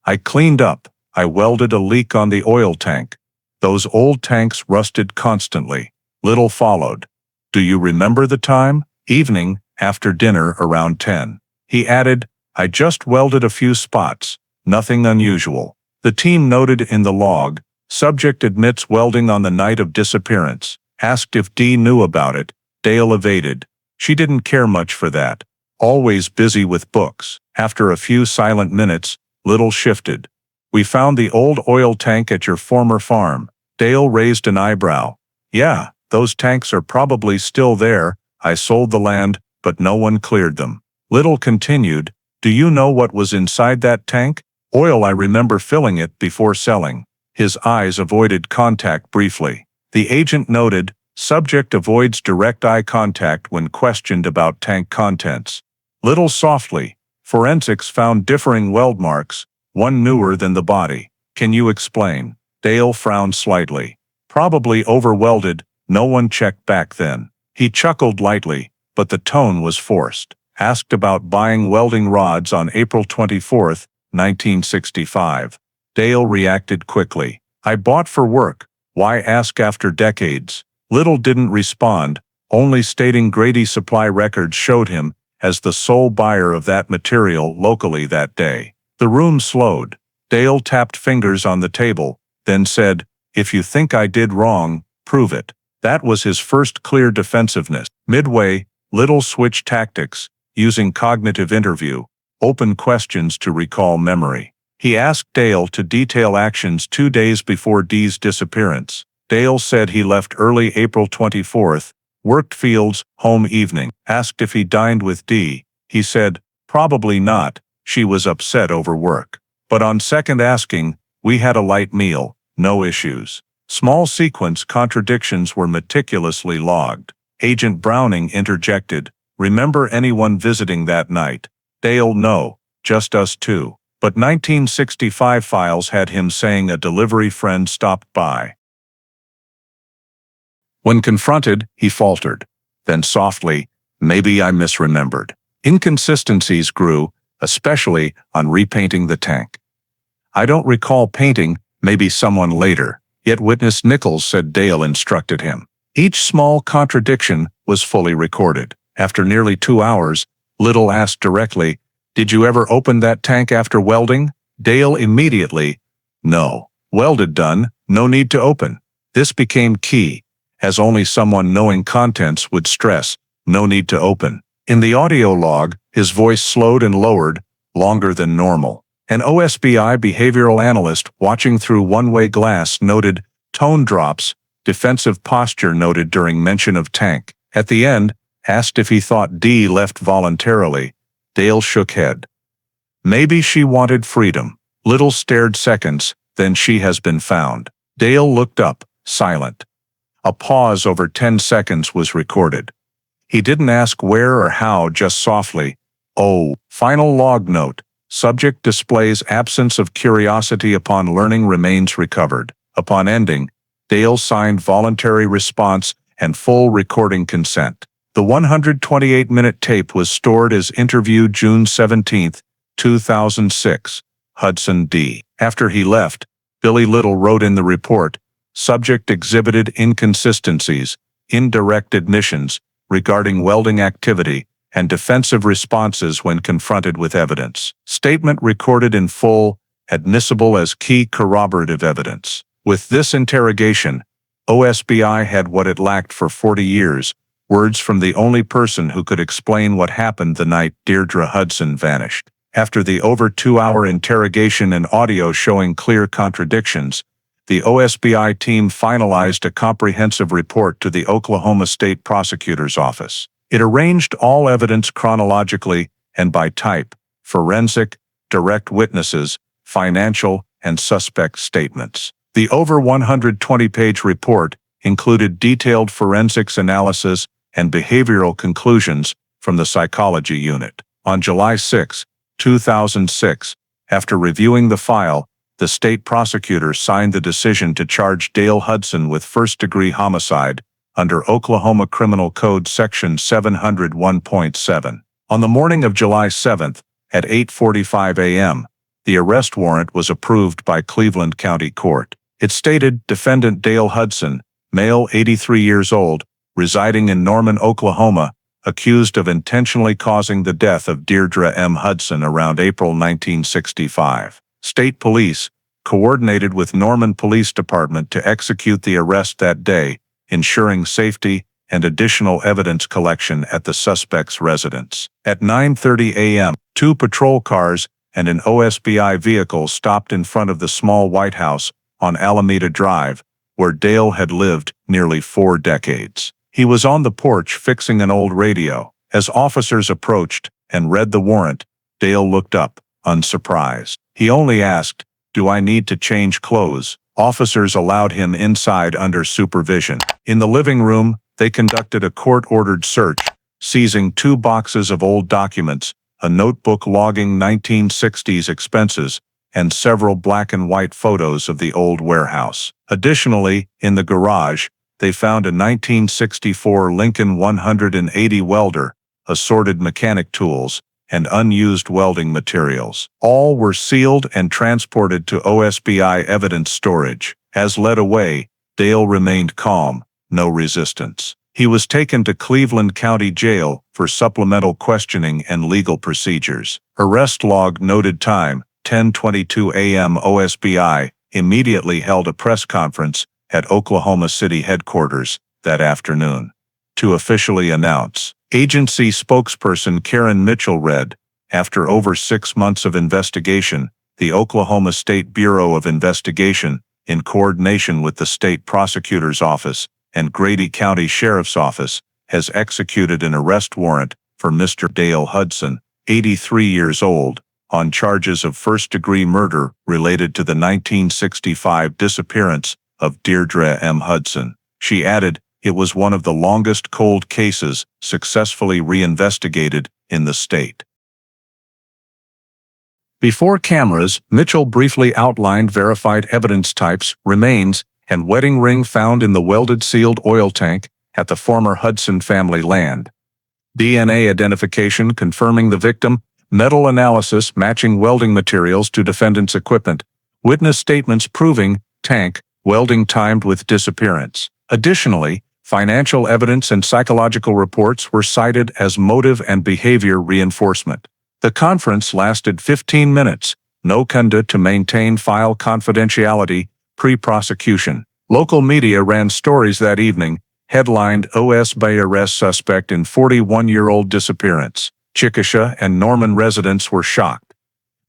"I cleaned up. I welded a leak on the oil tank. Those old tanks rusted constantly." Little followed. "Do you remember the time?" "Evening, after dinner around 10. He added, "I just welded a few spots, nothing unusual." The team noted in the log, subject admits welding on the night of disappearance. Asked if Dee knew about it, Dale evaded. She didn't care much for that. Always busy with books. After a few silent minutes, Little shifted. "We found the old oil tank at your former farm." Dale raised an eyebrow. "Yeah, those tanks are probably still there. I sold the land, but no one cleared them." Little continued, "Do you know what was inside that tank?" "Oil. I remember filling it before selling." His eyes avoided contact briefly. The agent noted, subject avoids direct eye contact when questioned about tank contents. Little softly, "Forensics found differing weld marks, one newer than the body. Can you explain?" Dale frowned slightly. "Probably over-welded, no one checked back then." He chuckled lightly, but the tone was forced. Asked about buying welding rods on April 24, 1965. Dale reacted quickly. "I bought for work. Why ask after decades?" Little didn't respond, only stating Grady Supply records showed him as the sole buyer of that material locally that day. The room slowed. Dale tapped fingers on the table, then said, "If you think I did wrong, prove it." That was his first clear defensiveness. Midway, Little switched tactics, using cognitive interview, open questions to recall memory. He asked Dale to detail actions 2 days before Dee's disappearance. Dale said he left early April 24th, worked fields, home evening. Asked if he dined with Dee. He said, "Probably not, she was upset over work. But on second asking, we had a light meal, no issues." Small sequence contradictions were meticulously logged. Agent Browning interjected, "Remember anyone visiting that night?" Dale, "No, just us two." But 1965 files had him saying a delivery friend stopped by. When confronted, he faltered. Then softly, "Maybe I misremembered." Inconsistencies grew, especially on repainting the tank. "I don't recall painting, maybe someone later." Yet witness Nichols said Dale instructed him. Each small contradiction was fully recorded. After nearly 2 hours, Little asked directly, "Did you ever open that tank after welding?" Dale immediately, "No. Welded done, no need to open." This became key, as only someone knowing contents would stress, "No need to open." In the audio log, his voice slowed and lowered, longer than normal. An OSBI behavioral analyst watching through one-way glass noted, "Tone drops, defensive posture noted during mention of tank." At the end, asked if he thought Dee left voluntarily. Dale shook head. "Maybe she wanted freedom." Little stared seconds, then, "She has been found." Dale looked up, silent. A pause over 10 seconds was recorded. He didn't ask where or how, just softly, "Oh." Final log note. Subject displays absence of curiosity upon learning remains recovered. Upon ending, Dale signed voluntary response and full recording consent. The 128-minute tape was stored as interview June 17, 2006. Hudson D. After he left, Billy Little wrote in the report, "Subject exhibited inconsistencies, indirect admissions, regarding welding activity, and defensive responses when confronted with evidence. Statement recorded in full, admissible as key corroborative evidence." With this interrogation, OSBI had what it lacked for 40 years, words from the only person who could explain what happened the night Deirdre Hudson vanished. After the over 2-hour interrogation and audio showing clear contradictions, the OSBI team finalized a comprehensive report to the Oklahoma State Prosecutor's Office. It arranged all evidence chronologically and by type: forensic, direct witnesses, financial, and suspect statements. The over 120-page report included detailed forensics analysis and behavioral conclusions from the psychology unit. On July 6, 2006, after reviewing the file, the state prosecutor signed the decision to charge Dale Hudson with first-degree homicide under Oklahoma Criminal Code Section 701.7. On the morning of July 7, at 8:45 a.m., the arrest warrant was approved by Cleveland County Court. It stated, "Defendant Dale Hudson, male, 83 years old, residing in Norman, Oklahoma, accused of intentionally causing the death of Deirdre M. Hudson around April 1965. State Police coordinated with Norman Police Department to execute the arrest that day, ensuring safety and additional evidence collection at the suspect's residence. At 9:30 a.m., 2 patrol cars and an OSBI vehicle stopped in front of the small White House on Alameda Drive, where Dale had lived nearly 4 decades. He was on the porch fixing an old radio. As officers approached and read the warrant, Dale looked up, unsurprised. He only asked, "Do I need to change clothes?" Officers allowed him inside under supervision. In the living room, they conducted a court-ordered search, seizing 2 boxes of old documents, a notebook logging 1960s expenses, and several black and white photos of the old warehouse. Additionally, in the garage, they found a 1964 Lincoln 180 welder, assorted mechanic tools, and unused welding materials. All were sealed and transported to OSBI evidence storage. As led away, Dale remained calm, no resistance. He was taken to Cleveland County Jail for supplemental questioning and legal procedures. Arrest log noted time, 10:22 a.m. OSBI immediately held a press conference at Oklahoma City headquarters that afternoon to officially announce. Agency spokesperson Karen Mitchell read, "After over 6 months of investigation, the Oklahoma State Bureau of Investigation, in coordination with the State Prosecutor's Office and Grady County Sheriff's Office, has executed an arrest warrant for Mr. Dale Hudson, 83 years old, on charges of first-degree murder related to the 1965 disappearance of Deirdre M. Hudson." She added, "It was one of the longest cold cases successfully reinvestigated in the state." Before cameras, Mitchell briefly outlined verified evidence types, remains, and wedding ring found in the welded sealed oil tank at the former Hudson family land. DNA identification confirming the victim, metal analysis matching welding materials to defendant's equipment, witness statements proving tank welding timed with disappearance. Additionally, financial evidence and psychological reports were cited as motive and behavior reinforcement. The conference lasted 15 minutes, no conduct to maintain file confidentiality, pre-prosecution. Local media ran stories that evening, headlined OSB arrests suspect in 41-year-old disappearance. Chickasha and Norman residents were shocked.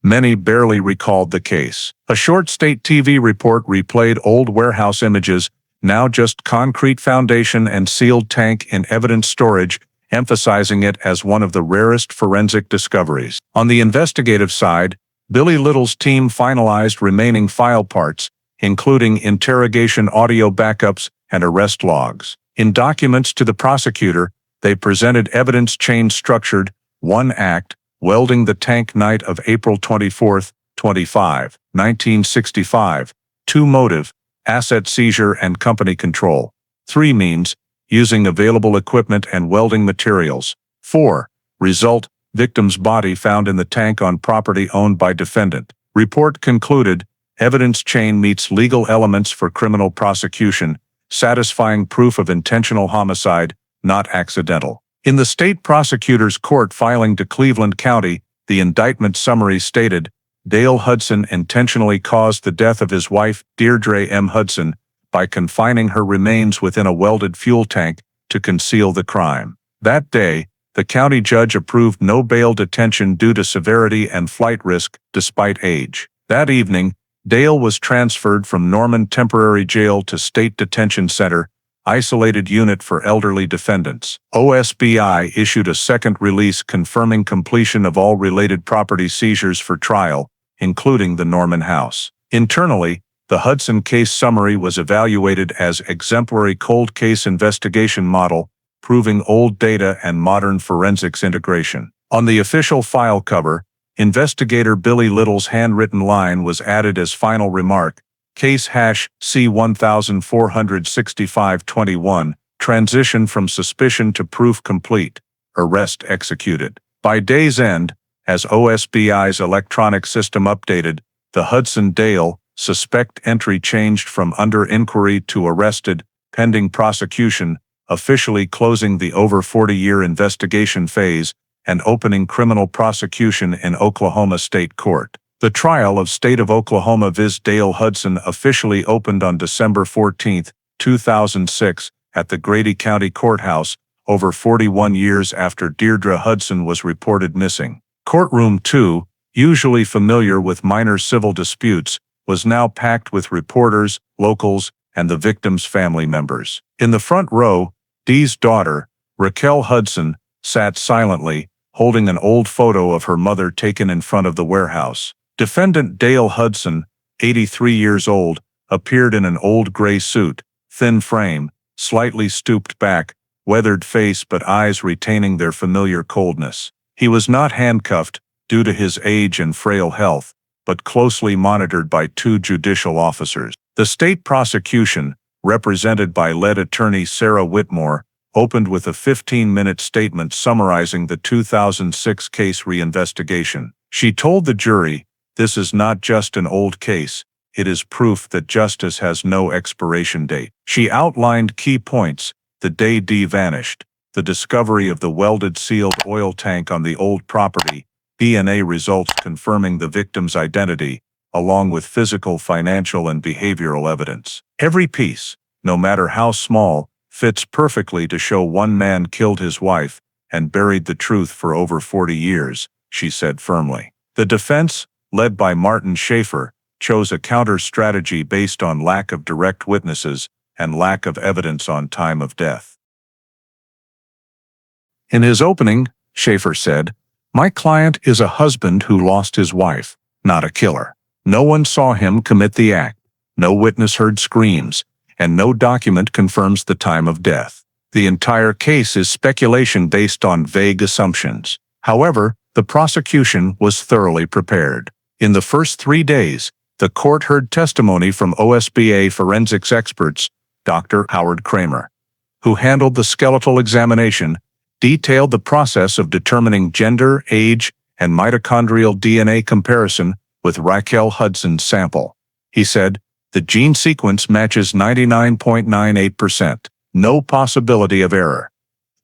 Many barely recalled the case. A short state TV report replayed old warehouse images, now just concrete foundation and sealed tank in evidence storage, emphasizing it as one of the rarest forensic discoveries. On the investigative side, Billy Little's team finalized remaining file parts, including interrogation audio backups and arrest logs. In documents to the prosecutor, they presented evidence chain structured, 1 act, welding the tank night of April 24, 1965, 2 motive, asset seizure and company control, 3 means, using available equipment and welding materials, 4, result, victim's body found in the tank on property owned by defendant. Report concluded, evidence chain meets legal elements for criminal prosecution, satisfying proof of intentional homicide, not accidental. In the state prosecutor's court filing to Cleveland County, the indictment summary stated, Dale Hudson intentionally caused the death of his wife, Deirdre M. Hudson, by confining her remains within a welded fuel tank to conceal the crime. That day, the county judge approved no bail detention due to severity and flight risk, despite age. That evening, Dale was transferred from Norman Temporary Jail to State Detention Center, isolated unit for elderly defendants. OSBI issued a second release confirming completion of all related property seizures for trial, including the Norman house. Internally, the Hudson case summary was evaluated as exemplary cold case investigation model, proving old data and modern forensics integration. On the official file cover, investigator Billy Little's handwritten line was added as final remark, case hash C146521, transition from suspicion to proof complete, arrest executed. By day's end, as OSBI's electronic system updated, the Hudson-Dale suspect entry changed from under inquiry to arrested, pending prosecution, officially closing the over 40-year investigation phase and opening criminal prosecution in Oklahoma State Court. The trial of State of Oklahoma vs. Dale Hudson officially opened on December 14, 2006, at the Grady County Courthouse, over 41 years after Deirdre Hudson was reported missing. Courtroom 2, usually familiar with minor civil disputes, was now packed with reporters, locals, and the victim's family members. In the front row, Dee's daughter, Raquel Hudson, sat silently, holding an old photo of her mother taken in front of the warehouse. Defendant Dale Hudson, 83 years old, appeared in an old gray suit, thin frame, slightly stooped back, weathered face but eyes retaining their familiar coldness. He was not handcuffed, due to his age and frail health, but closely monitored by 2 judicial officers. The state prosecution, represented by lead attorney Sarah Whitmore, opened with a 15-minute statement summarizing the 2006 case reinvestigation. She told the jury, "This is not just an old case, it is proof that justice has no expiration date." She outlined key points: the day Dee vanished, the discovery of the welded sealed oil tank on the old property, DNA results confirming the victim's identity, along with physical, financial, and behavioral evidence. Every piece, no matter how small, fits perfectly to show one man killed his wife and buried the truth for over 40 years, she said firmly. The defense, led by Martin Schaefer, chose a counter-strategy based on lack of direct witnesses and lack of evidence on time of death. In his opening, Schaefer said, "My client is a husband who lost his wife, not a killer. No one saw him commit the act, no witness heard screams, and no document confirms the time of death. The entire case is speculation based on vague assumptions." However, the prosecution was thoroughly prepared. In the first 3 days, the court heard testimony from OSBA forensics experts, Dr. Howard Kramer, who handled the skeletal examination, detailed the process of determining gender, age, and mitochondrial DNA comparison with Raquel Hudson's sample. He said, "The gene sequence matches 99.98%, no possibility of error.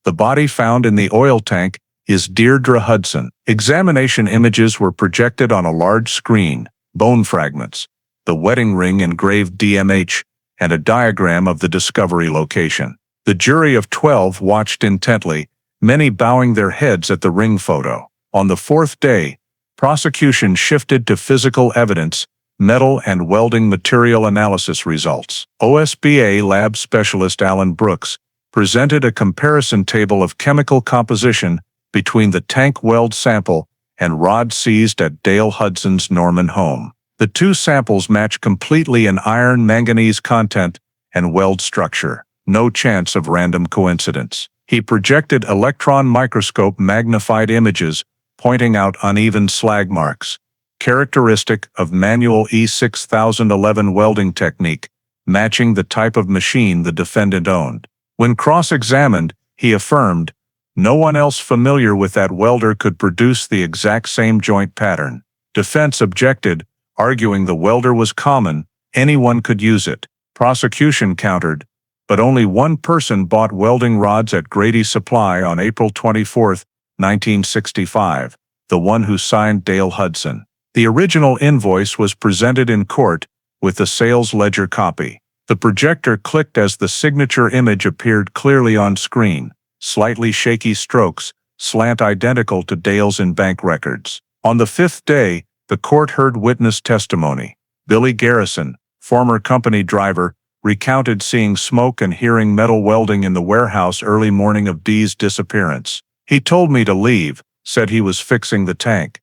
The body found in the oil tank is Deirdre Hudson. Examination images were projected on a large screen, bone fragments, the wedding ring engraved DMH, and a diagram of the discovery location. The jury of 12 watched intently, many bowing their heads at the ring photo. On the fourth day, prosecution shifted to physical evidence, metal and welding material analysis results. OSBA lab specialist Alan Brooks presented a comparison table of chemical composition between the tank weld sample and rod seized at Dale Hudson's Norman home. The two samples match completely in iron manganese content and weld structure. No chance of random coincidence. He projected electron microscope magnified images, pointing out uneven slag marks, characteristic of manual E6011 welding technique, matching the type of machine the defendant owned. When cross-examined, he affirmed, no one else familiar with that welder could produce the exact same joint pattern. Defense objected, arguing the welder was common, anyone could use it. Prosecution countered, but only one person bought welding rods at Grady Supply on April 24, 1965, the one who signed Dale Hudson. The original invoice was presented in court, with the sales ledger copy. The projector clicked as the signature image appeared clearly on screen, slightly shaky strokes, slant identical to Dale's in bank records. On the fifth day, the court heard witness testimony. Billy Garrison, former company driver, recounted seeing smoke and hearing metal welding in the warehouse early morning of Dee's disappearance. He told me to leave, said he was fixing the tank.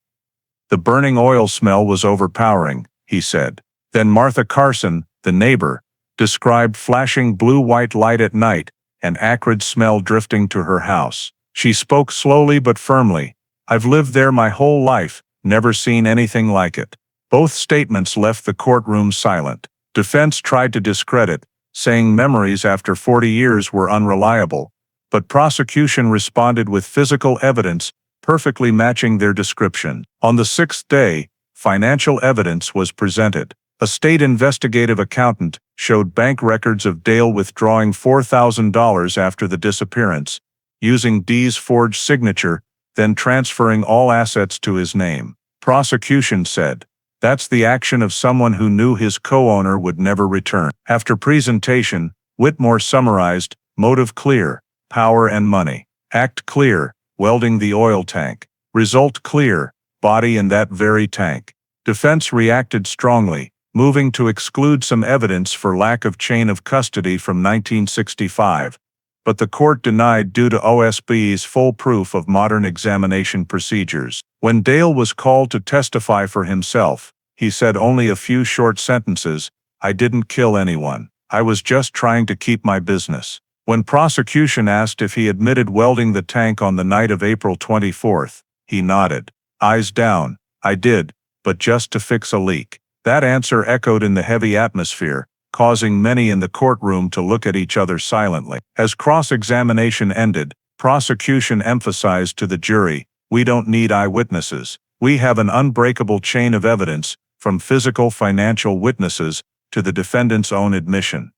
The burning oil smell was overpowering, he said. Then Martha Carson, the neighbor, described flashing blue-white light at night, an acrid smell drifting to her house. She spoke slowly but firmly. I've lived there my whole life, never seen anything like it. Both statements left the courtroom silent. Defense tried to discredit, saying memories after 40 years were unreliable, but prosecution responded with physical evidence, perfectly matching their description. On the sixth day, financial evidence was presented. A state investigative accountant showed bank records of Dale withdrawing $4,000 after the disappearance, using Dee's forged signature, then transferring all assets to his name. Prosecution said, that's the action of someone who knew his co-owner would never return. After presentation, Whitmore summarized, motive clear, power and money. Act clear, welding the oil tank. Result clear, body in that very tank. Defense reacted strongly, moving to exclude some evidence for lack of chain of custody from 1965, but the court denied due to OSB's full proof of modern examination procedures. When Dale was called to testify for himself, he said only a few short sentences, I didn't kill anyone. I was just trying to keep my business. When prosecution asked if he admitted welding the tank on the night of April 24th, he nodded. Eyes down, I did, but just to fix a leak. That answer echoed in the heavy atmosphere, causing many in the courtroom to look at each other silently. As cross-examination ended, prosecution emphasized to the jury, we don't need eyewitnesses. We have an unbreakable chain of evidence, from physical financial witnesses to the defendant's own admission.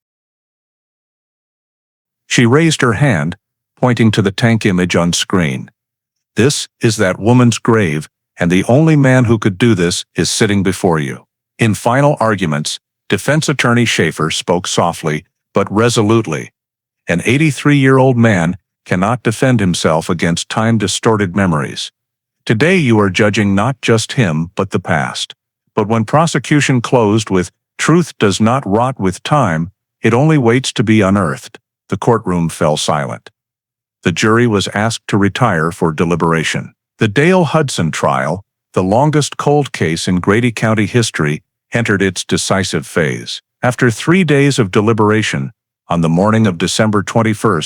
She raised her hand, pointing to the tank image on screen. This is that woman's grave, and the only man who could do this is sitting before you. In final arguments, defense attorney Schaefer spoke softly, but resolutely. An 83-year-old man cannot defend himself against time-distorted memories. Today you are judging not just him, but the past. But when prosecution closed with, truth does not rot with time, it only waits to be unearthed, the courtroom fell silent. The jury was asked to retire for deliberation. The Dale Hudson trial, the longest cold case in Grady County history, entered its decisive phase. After 3 days of deliberation, on the morning of December 21,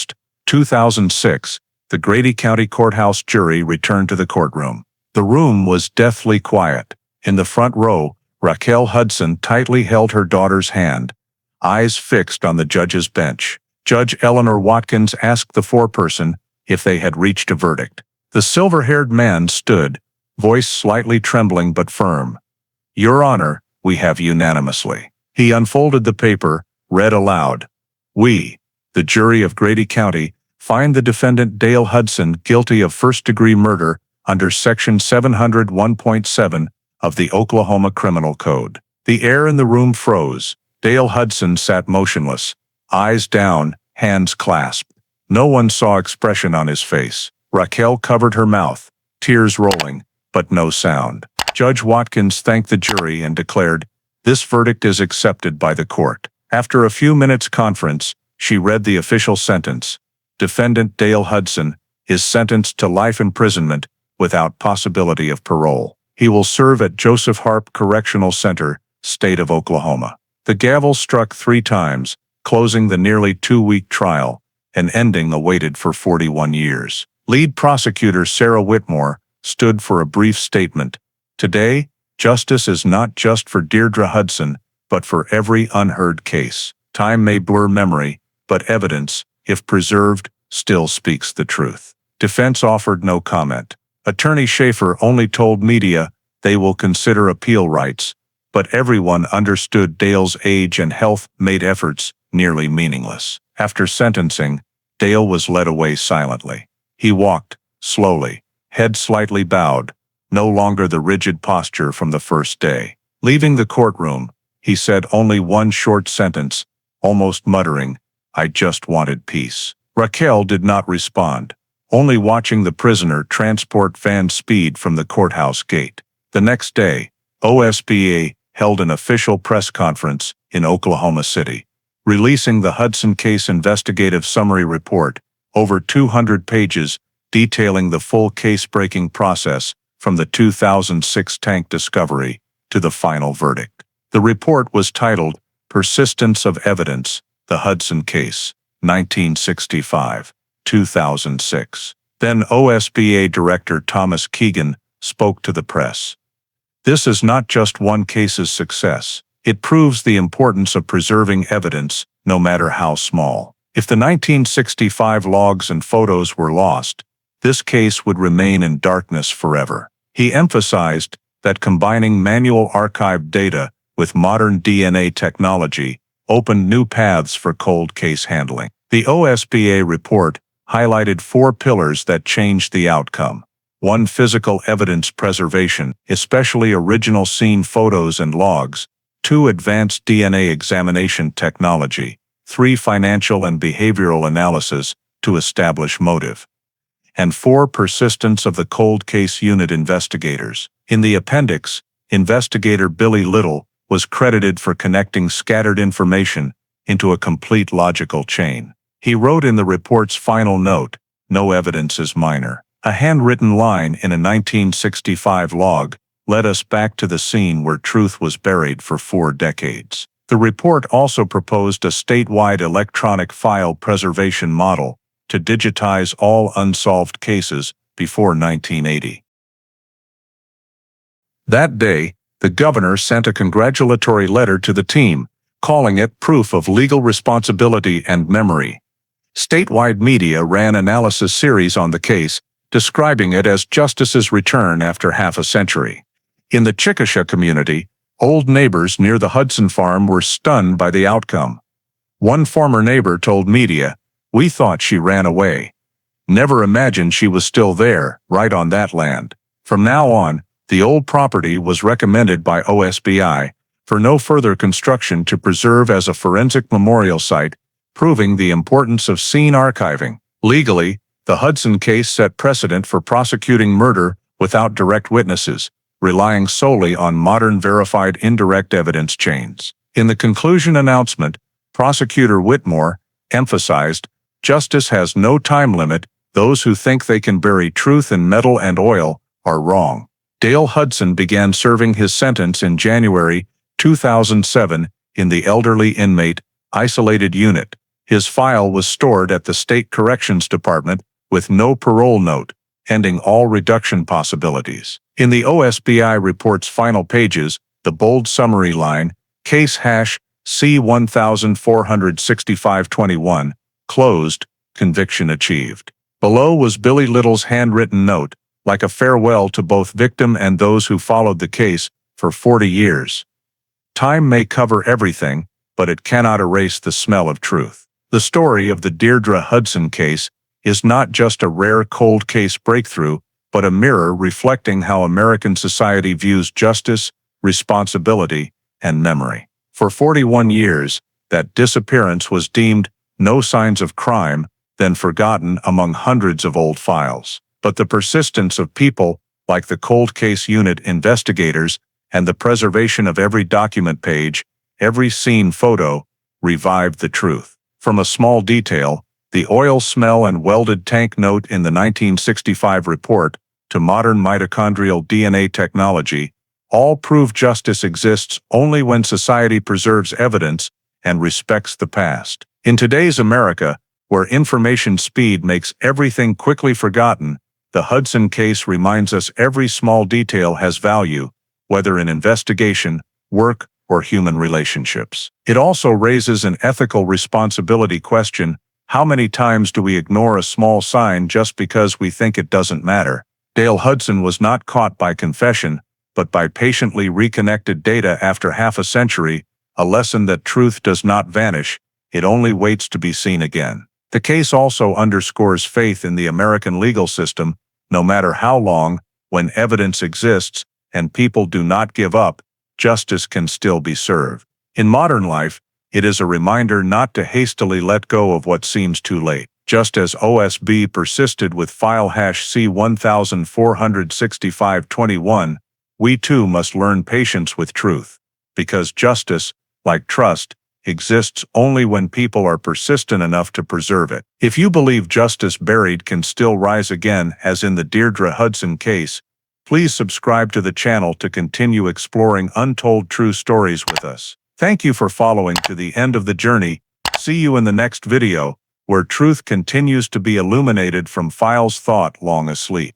2006, the Grady County Courthouse jury returned to the courtroom. The room was deathly quiet. In the front row, Raquel Hudson tightly held her daughter's hand, eyes fixed on the judge's bench. Judge Eleanor Watkins asked the foreperson if they had reached a verdict. The silver-haired man stood, voice slightly trembling but firm. Your Honor, we have unanimously. He unfolded the paper, read aloud. We, the jury of Grady County, find the defendant Dale Hudson guilty of first-degree murder under Section 701.7 of the Oklahoma Criminal Code. The air in the room froze. Dale Hudson sat motionless, eyes down, hands clasped. No one saw expression on his face. Raquel covered her mouth, tears rolling, but no sound. Judge Watkins thanked the jury and declared, "This verdict is accepted by the court." After a few minutes' conference, she read the official sentence. Defendant Dale Hudson is sentenced to life imprisonment without possibility of parole. He will serve at Joseph Harp Correctional Center, State of Oklahoma. The gavel struck 3 times, closing the nearly 2-week trial, an ending awaited for 41 years. Lead prosecutor Sarah Whitmore stood for a brief statement. "Today, justice is not just for Deirdre Hudson, but for every unheard case. Time may blur memory, but evidence, if preserved, still speaks the truth." Defense offered no comment. Attorney Schaefer only told media they will consider appeal rights, but everyone understood Dale's age and health made efforts nearly meaningless. After sentencing, Dale was led away silently. He walked, slowly, head slightly bowed, no longer the rigid posture from the first day. Leaving the courtroom, he said only one short sentence, almost muttering, "I just wanted peace." Raquel did not respond, only watching the prisoner transport van speed from the courthouse gate. The next day, OSBA held an official press conference in Oklahoma City, releasing the Hudson Case Investigative Summary Report, over 200 pages, detailing the full case-breaking process from the 2006 tank discovery to the final verdict. The report was titled, "Persistence of Evidence, the Hudson Case, 1965-2006. Then OSBA Director Thomas Keegan spoke to the press. "This is not just one case's success. It proves the importance of preserving evidence, no matter how small. If the 1965 logs and photos were lost, this case would remain in darkness forever." He emphasized that combining manual archived data with modern DNA technology opened new paths for cold case handling. The OSBA report highlighted 4 pillars that changed the outcome. 1. Physical evidence preservation, especially original scene photos and logs. 2. Advanced DNA examination technology. 3. Financial and behavioral analysis to establish motive. And 4. Persistence of the cold case unit investigators. In the appendix, investigator Billy Little was credited for connecting scattered information into a complete logical chain. He wrote in the report's final note, "No evidence is minor." A handwritten line in a 1965 log led us back to the scene where truth was buried for 4 decades. The report also proposed a statewide electronic file preservation model to digitize all unsolved cases before 1980. That day, the governor sent a congratulatory letter to the team, calling it proof of legal responsibility and memory. Statewide media ran analysis series on the case, describing it as justice's return after half a century. In the Chickasha community, old neighbors near the Hudson farm were stunned by the outcome. One former neighbor told media, "We thought she ran away. Never imagined she was still there, right on that land." From now on, the old property was recommended by OSBI for no further construction to preserve as a forensic memorial site, proving the importance of scene archiving. Legally, the Hudson case set precedent for prosecuting murder without direct witnesses, relying solely on modern verified indirect evidence chains. In the conclusion announcement, Prosecutor Whitmore emphasized, "Justice has no time limit. Those who think they can bury truth in metal and oil are wrong." Dale Hudson began serving his sentence in January 2007 in the elderly inmate isolated unit. His file was stored at the State Corrections Department with no parole note, ending all reduction possibilities. In the OSBI report's final pages, the bold summary line, "Case hash C146521, closed, conviction achieved." Below was Billy Little's handwritten note, like a farewell to both victim and those who followed the case for 40 years. "Time may cover everything, but it cannot erase the smell of truth." The story of the Deirdre Hudson case is not just a rare cold case breakthrough, but a mirror reflecting how American society views justice, responsibility, and memory. For 41 years, that disappearance was deemed no signs of crime, then forgotten among hundreds of old files. But the persistence of people, like the Cold Case Unit investigators, and the preservation of every document page, every scene photo, revived the truth. From a small detail, the oil smell and welded tank note in the 1965 report, to modern mitochondrial DNA technology, all prove justice exists only when society preserves evidence and respects the past. In today's America, where information speed makes everything quickly forgotten, the Hudson case reminds us every small detail has value, whether in investigation, work, or human relationships. It also raises an ethical responsibility question: how many times do we ignore a small sign just because we think it doesn't matter? Dale Hudson was not caught by confession, but by patiently reconnected data after half a century, a lesson that truth does not vanish, it only waits to be seen again. The case also underscores faith in the American legal system. No matter how long, when evidence exists and people do not give up, justice can still be served. In modern life, it is a reminder not to hastily let go of what seems too late. Just as OSB persisted with file hash C146521, we too must learn patience with truth. Because justice, like trust, exists only when people are persistent enough to preserve it. If you believe justice buried can still rise again, as in the Deirdre Hudson case, please subscribe to the channel to continue exploring untold true stories with us. Thank you for following to the end of the journey. See you in the next video, where truth continues to be illuminated from files thought long asleep.